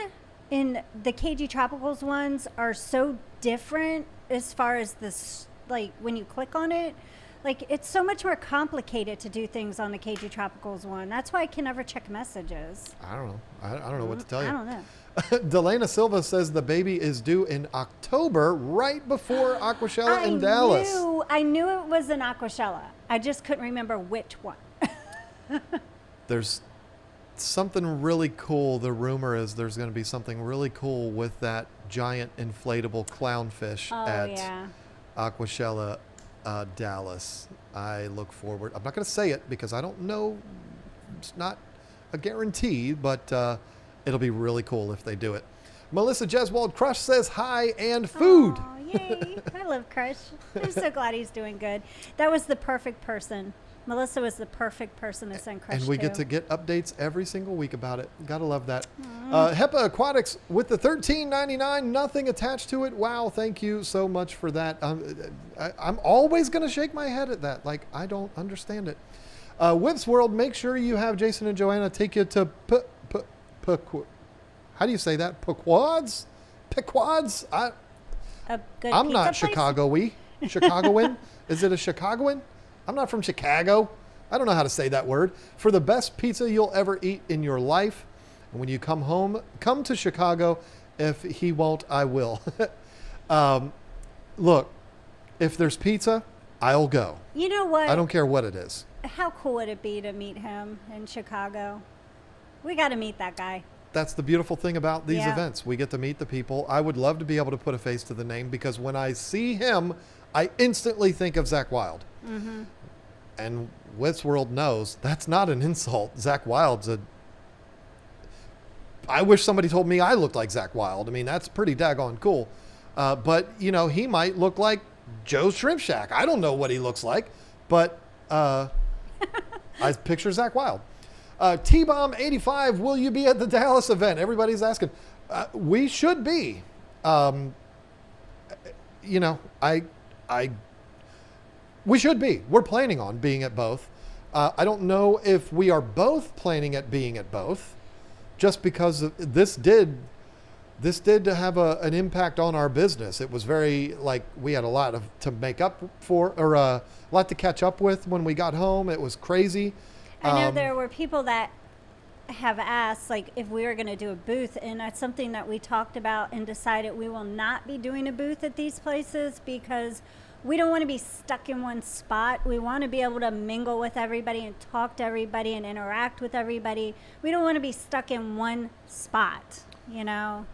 and the KG Tropicals ones are so different as far as this. Like when you click on it, like it's so much more complicated to do things on the KG Tropicals one. That's why I can never check messages. I don't know. I don't know what to tell you. I don't know. Delana Silva says the baby is due in October, right before Aquashella in Dallas. I knew it was an Aquashella. I just couldn't remember which one. There's something really cool. The rumor is there's going to be something really cool with that giant inflatable clownfish at Aquashella Dallas. I look forward. I'm not going to say it because I don't know. It's not a guarantee, but it'll be really cool if they do it. Melissa Jeswald Crush says hi and food. Aw, yay. I love Crush. I'm so glad he's doing good. That was the perfect person. Melissa was the perfect person to send Crush to. And we get to get updates every single week about it. Gotta love that. HEPA Aquatics with the $13.99, nothing attached to it. Wow, thank you so much for that. I'm always going to shake my head at that. Like, I don't understand it. Whips World, make sure you have Jason and Joanna take you to how do you say that? Pequods? Pequods? I'm not Chicago-y. Chicagoan? Is it a Chicagoan? I'm not from Chicago. I don't know how to say that word. For the best pizza you'll ever eat in your life. And when you come home, come to Chicago. If he won't, I will. Look, if there's pizza, I'll go. You know what? I don't care what it is. How cool would it be to meet him in Chicago? We got to meet that guy. That's the beautiful thing about these events. We get to meet the people. I would love to be able to put a face to the name because when I see him, I instantly think of Zach Wilde. Mm-hmm. And Whips World knows that's not an insult. Zach Wilde's I wish somebody told me I looked like Zach Wilde. I mean, that's pretty daggone cool. But, you know, he might look like Joe's Shrimp Shack. I don't know what he looks like, but I picture Zach Wilde. T-Bomb 85, will you be at the Dallas event? Everybody's asking. We should be. You know, we should be. We're planning on being at both. I don't know if we are both planning at being at both, just because this did have an impact on our business. It was very, like, we had a lot to make up for, or a lot to catch up with when we got home. It was crazy. I know there were people that have asked, like, if we were going to do a booth, and that's something that we talked about and decided we will not be doing a booth at these places because we don't want to be stuck in one spot. We want to be able to mingle with everybody and talk to everybody and interact with everybody. We don't want to be stuck in one spot, you know?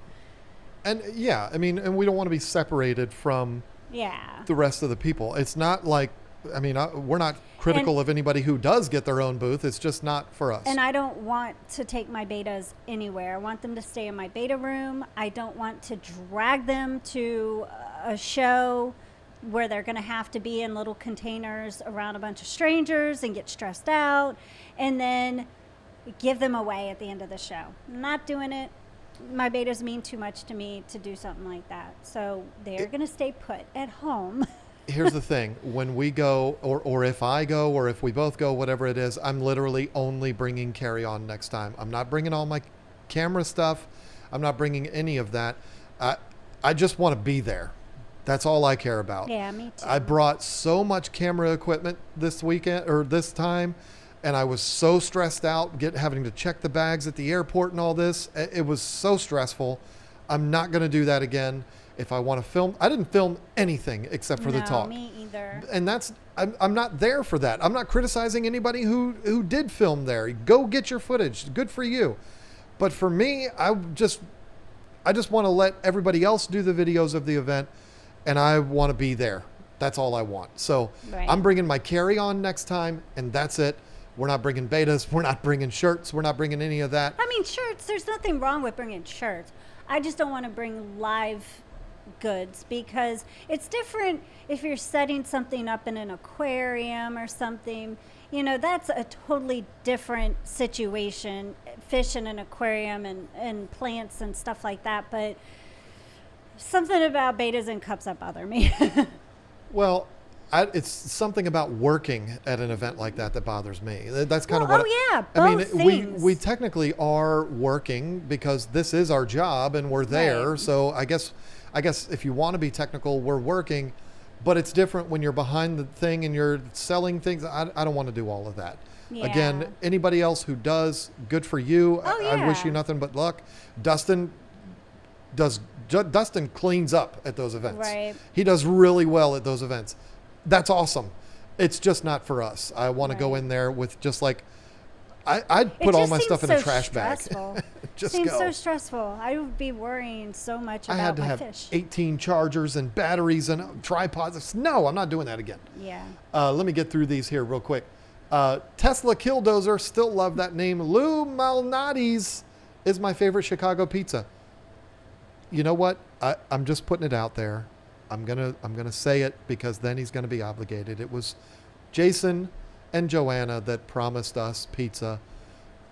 And yeah, I mean, and we don't want to be separated from the rest of the people. It's not like, I mean, we're not critical of anybody who does get their own booth. It's just not for us. And I don't want to take my betas anywhere. I want them to stay in my beta room. I don't want to drag them to a show where they're going to have to be in little containers around a bunch of strangers and get stressed out and then give them away at the end of the show. I'm not doing it. My betas mean too much to me to do something like that. So they're going to stay put at home. Here's the thing. When we go, or if I go, or if we both go, whatever it is, I'm literally only bringing carry-on next time. I'm not bringing all my camera stuff. I'm not bringing any of that. I just want to be there. That's all I care about. Yeah, me too. I brought so much camera equipment this weekend or this time, and I was so stressed out having to check the bags at the airport and all this. It was so stressful. I'm not going to do that again. If I want to film, I didn't film anything except for the talk. Me either. And I'm not there for that. I'm not criticizing anybody who did film there. Go get your footage. Good for you. But for me, I just want to let everybody else do the videos of the event, and I want to be there. That's all I want. So Right. I'm bringing my carry-on next time, and that's it. We're not bringing betas. We're not bringing shirts. We're not bringing any of that. I mean, shirts, there's nothing wrong with bringing shirts. I just don't want to bring live goods because it's different if you're setting something up in an aquarium or something. You know, that's a totally different situation, fish in an aquarium and plants and stuff like that. But something about betas and cups that bother me. Well, it's something about working at an event like that bothers me. That's kind of what. Yeah, I mean, both things. we technically are working because this is our job and we're there. Right. So I guess if you want to be technical, we're working, but it's different when you're behind the thing and you're selling things. I don't want to do all of that. Yeah. Again, anybody else who does, good for you. Oh, I wish yeah. you nothing but luck. Dustin cleans up at those events. Right. He does really well at those events. That's awesome. It's just not for us. I want to go Right. in there with just like, I'd put all my stuff in a trash bag. Just Seems go. so stressful. I would be worrying so much I about had to my have fish. 18 chargers and batteries and tripods. No, I'm not doing that again. Yeah. Let me get through these here real quick. Tesla Killdozer, still love that name. Lou Malnati's is my favorite Chicago pizza. You know what? I'm just putting it out there. I'm gonna say it because then he's gonna be obligated. It was Jason and Joanna that promised us pizza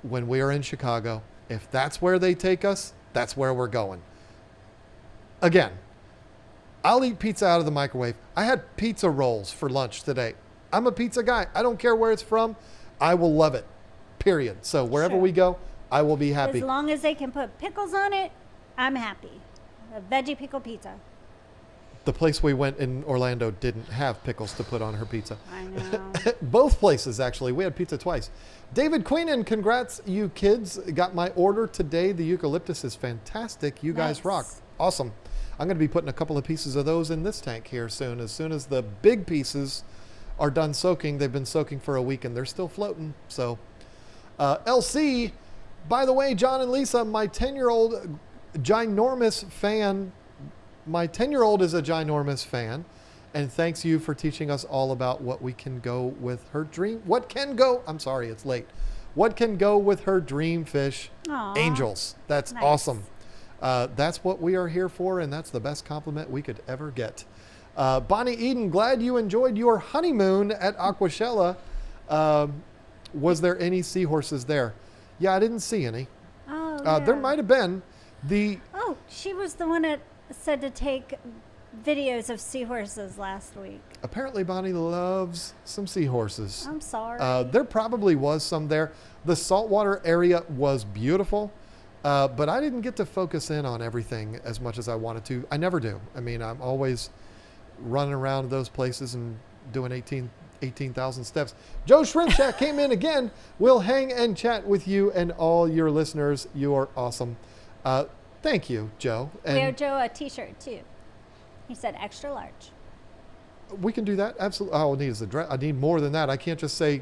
when we were in Chicago. If that's where they take us, that's where we're going. Again, I'll eat pizza out of the microwave. I had pizza rolls for lunch today. I'm a pizza guy. I don't care where it's from. I will love it. Period. So wherever Sure. we go, I will be happy. As long as they can put pickles on it, I'm happy. A veggie pickle pizza. The place we went in Orlando didn't have pickles to put on her pizza. I know. Both places, actually. We had pizza twice. David Queenan, congrats, you kids. Got my order today. The eucalyptus is fantastic. You guys Nice. rock. Awesome. I'm going to be putting a couple of pieces of those in this tank here soon. As soon as the big pieces are done soaking, they've been soaking for a week and they're still floating. So, LC, by the way, John and Lisa, my 10-year-old ginormous fan. My 10-year-old is a ginormous fan, and thanks you for teaching us all about what we can go with her dream. What can go? I'm sorry, it's late. What can go with her dream fish? Aw. Angels. That's Nice. awesome. That's what we are here for, and that's the best compliment we could ever get. Bonnie Eden, glad you enjoyed your honeymoon at Aquashella. Was there any seahorses there? Yeah, I didn't see any. Oh, There yeah. might have been. Oh, she was the one that said to take videos of seahorses last week. Apparently, Bonnie loves some seahorses. I'm sorry. There probably was some there. The saltwater area was beautiful, but I didn't get to focus in on everything as much as I wanted to. I never do. I mean, I'm always running around those places and doing 18,000 steps. Joe Shrimp came in again. We'll hang and chat with you and all your listeners. You are awesome. Thank you, Joe. We owe And Joe a t-shirt too. He said extra large. we can do that. Absolutely. All I need is the dress. I need more than that. I can't just say,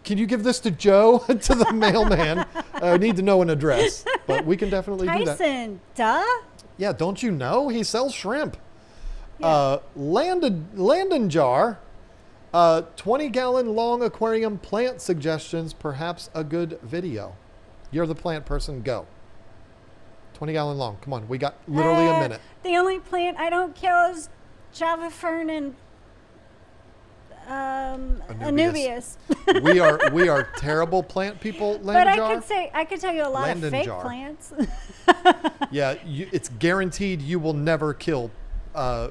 can you give this to Joe, to the mailman? I need to know an address. But we can definitely do that. Tyson, duh. Yeah, don't you know? He sells shrimp. Yeah. Landon Jar, 20-gallon long aquarium plant suggestions, perhaps a good video. You're the plant person, go. 20-gallon long. Come on, we got literally a minute. The only plant I don't kill is Java fern and Anubias. we are terrible plant people, But Landon Jar. I could tell you a lot Landon of fake jar. plants. Yeah, it's guaranteed you will never kill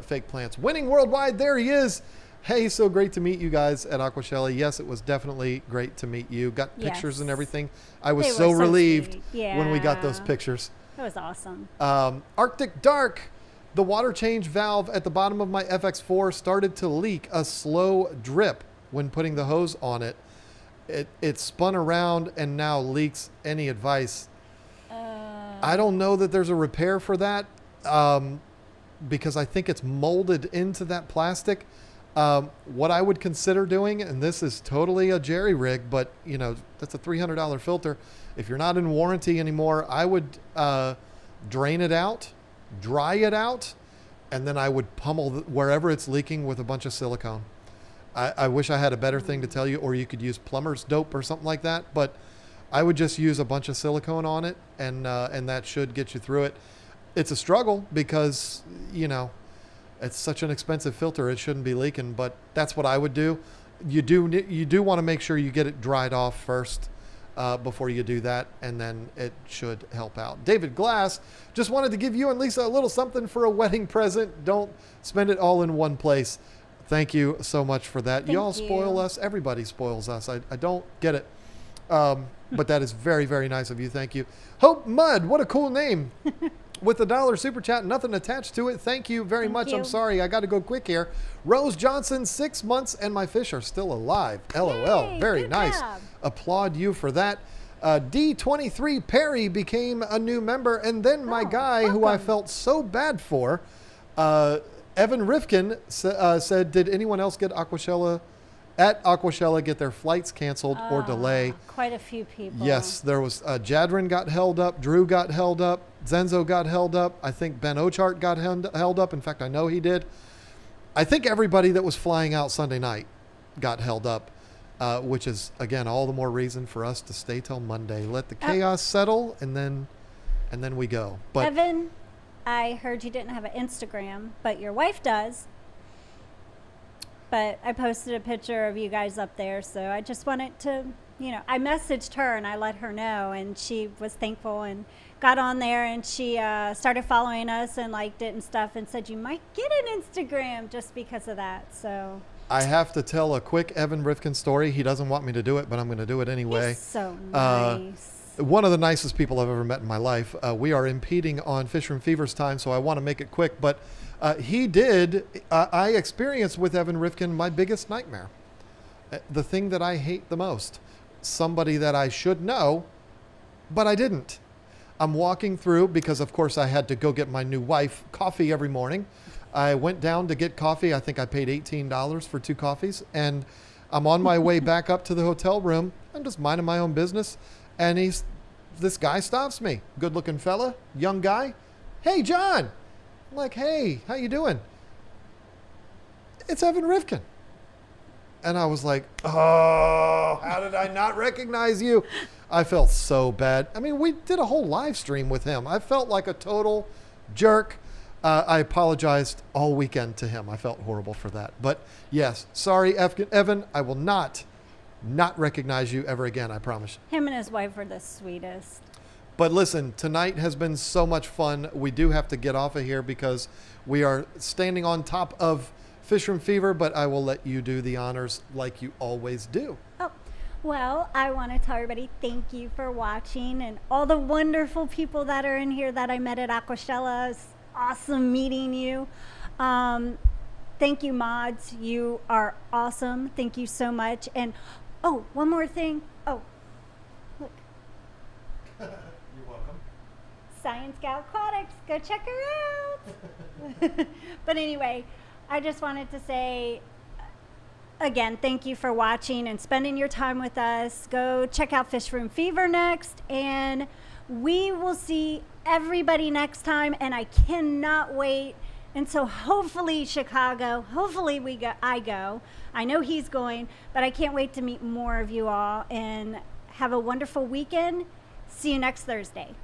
fake plants. Winning Worldwide, there he is. Hey, so great to meet you guys at Aquashella. Yes, it was definitely great to meet you. Got pictures and Yes. everything. I was They so were so relieved sweet. when we got those Yeah. pictures. It was awesome. Arctic Dark. The water change valve at the bottom of my FX4 started to leak a slow drip when putting the hose on it. It spun around and now leaks. Any advice? I don't know that there's a repair for that because I think it's molded into that plastic. What I would consider doing, and this is totally a jerry rig, but you know, that's a $300 filter. If you're not in warranty anymore, I would drain it out, dry it out, and then I would pummel wherever it's leaking with a bunch of silicone. I wish I had a better thing to tell you, or you could use plumber's dope or something like that, but I would just use a bunch of silicone on it, and that should get you through it. It's a struggle because, you know, it's such an expensive filter. It shouldn't be leaking, but that's what I would do. You do want to make sure you get it dried off first before you do that, and then it should help out. David Glass, just wanted to give you and Lisa a little something for a wedding present. Don't spend it all in one place. Thank you so much for that. Thank Y'all spoil you. us. Everybody spoils us. I don't get it. But that is very, very nice of you. Thank you. Hope Mud, what a cool name. With the $1 super chat, nothing attached to it. Thank you very Thank much. you. I'm sorry, I got to go quick here. Rose Johnson, 6 months, and my fish are still alive. LOL. Yay, Very good nice. job. Applaud you for that. D23 Perry became a new member, and then my Oh, guy, who I welcome. felt so bad for, Evan Rifkin, said, "Did anyone else get Aquashella get their flights canceled or delay?" Quite a few people. Yes, there was Jadrin got held up, Drew got held up, Zenzo got held up. I think Ben Ochart got held up. In fact, I know he did. I think everybody that was flying out Sunday night got held up, which is, again, all the more reason for us to stay till Monday. Let the chaos settle, and then we go. But Evan, I heard you didn't have an Instagram, but your wife does. But I posted a picture of you guys up there, so I just wanted to, I messaged her and I let her know, and she was thankful and got on there, and she started following us and liked it and stuff, and said you might get an Instagram just because of that. So I have to tell a quick Evan Rifkin story. He doesn't want me to do it, but I'm going to do it anyway. he's so nice. One of the nicest people I've ever met in my life. We are impeding on Fisher and Fever's time, so I want to make it quick. But he did. I experienced with Evan Rifkin my biggest nightmare. The thing that I hate the most. Somebody that I should know, but I didn't. I'm walking through because, of course, I had to go get my new wife coffee every morning. I went down to get coffee. I think I paid $18 for 2 coffees. And I'm on my way back up to the hotel room. I'm just minding my own business. And this guy stops me. Good looking fella, young guy. "Hey, John." I'm like, "Hey, how you doing?" "It's Evan Rifkin." And I was like, "Oh, how did I not recognize you?" I felt so bad. I mean, we did a whole live stream with him. I felt like a total jerk. I apologized all weekend to him. I felt horrible for that. But yes, sorry, Evan. I will not recognize you ever again, I promise. Him and his wife are the sweetest. But listen, tonight has been so much fun. We do have to get off of here because we are standing on top of Fisher and Fever, but I will let you do the honors like you always do. Oh, well, I want to tell everybody thank you for watching, and all the wonderful people that are in here that I met at Aquashella. It's awesome meeting you. Thank you, mods. You are awesome. Thank you so much. And oh, one more thing. Oh, look, You're welcome. Science Gal Aquatics. Go check her out. But anyway, I just wanted to say, again, thank you for watching and spending your time with us. Go check out Fish Room Fever next, and we will see everybody next time. And I cannot wait until hopefully Chicago. Hopefully I go. I know he's going, but I can't wait to meet more of you all, and have a wonderful weekend. See you next Thursday.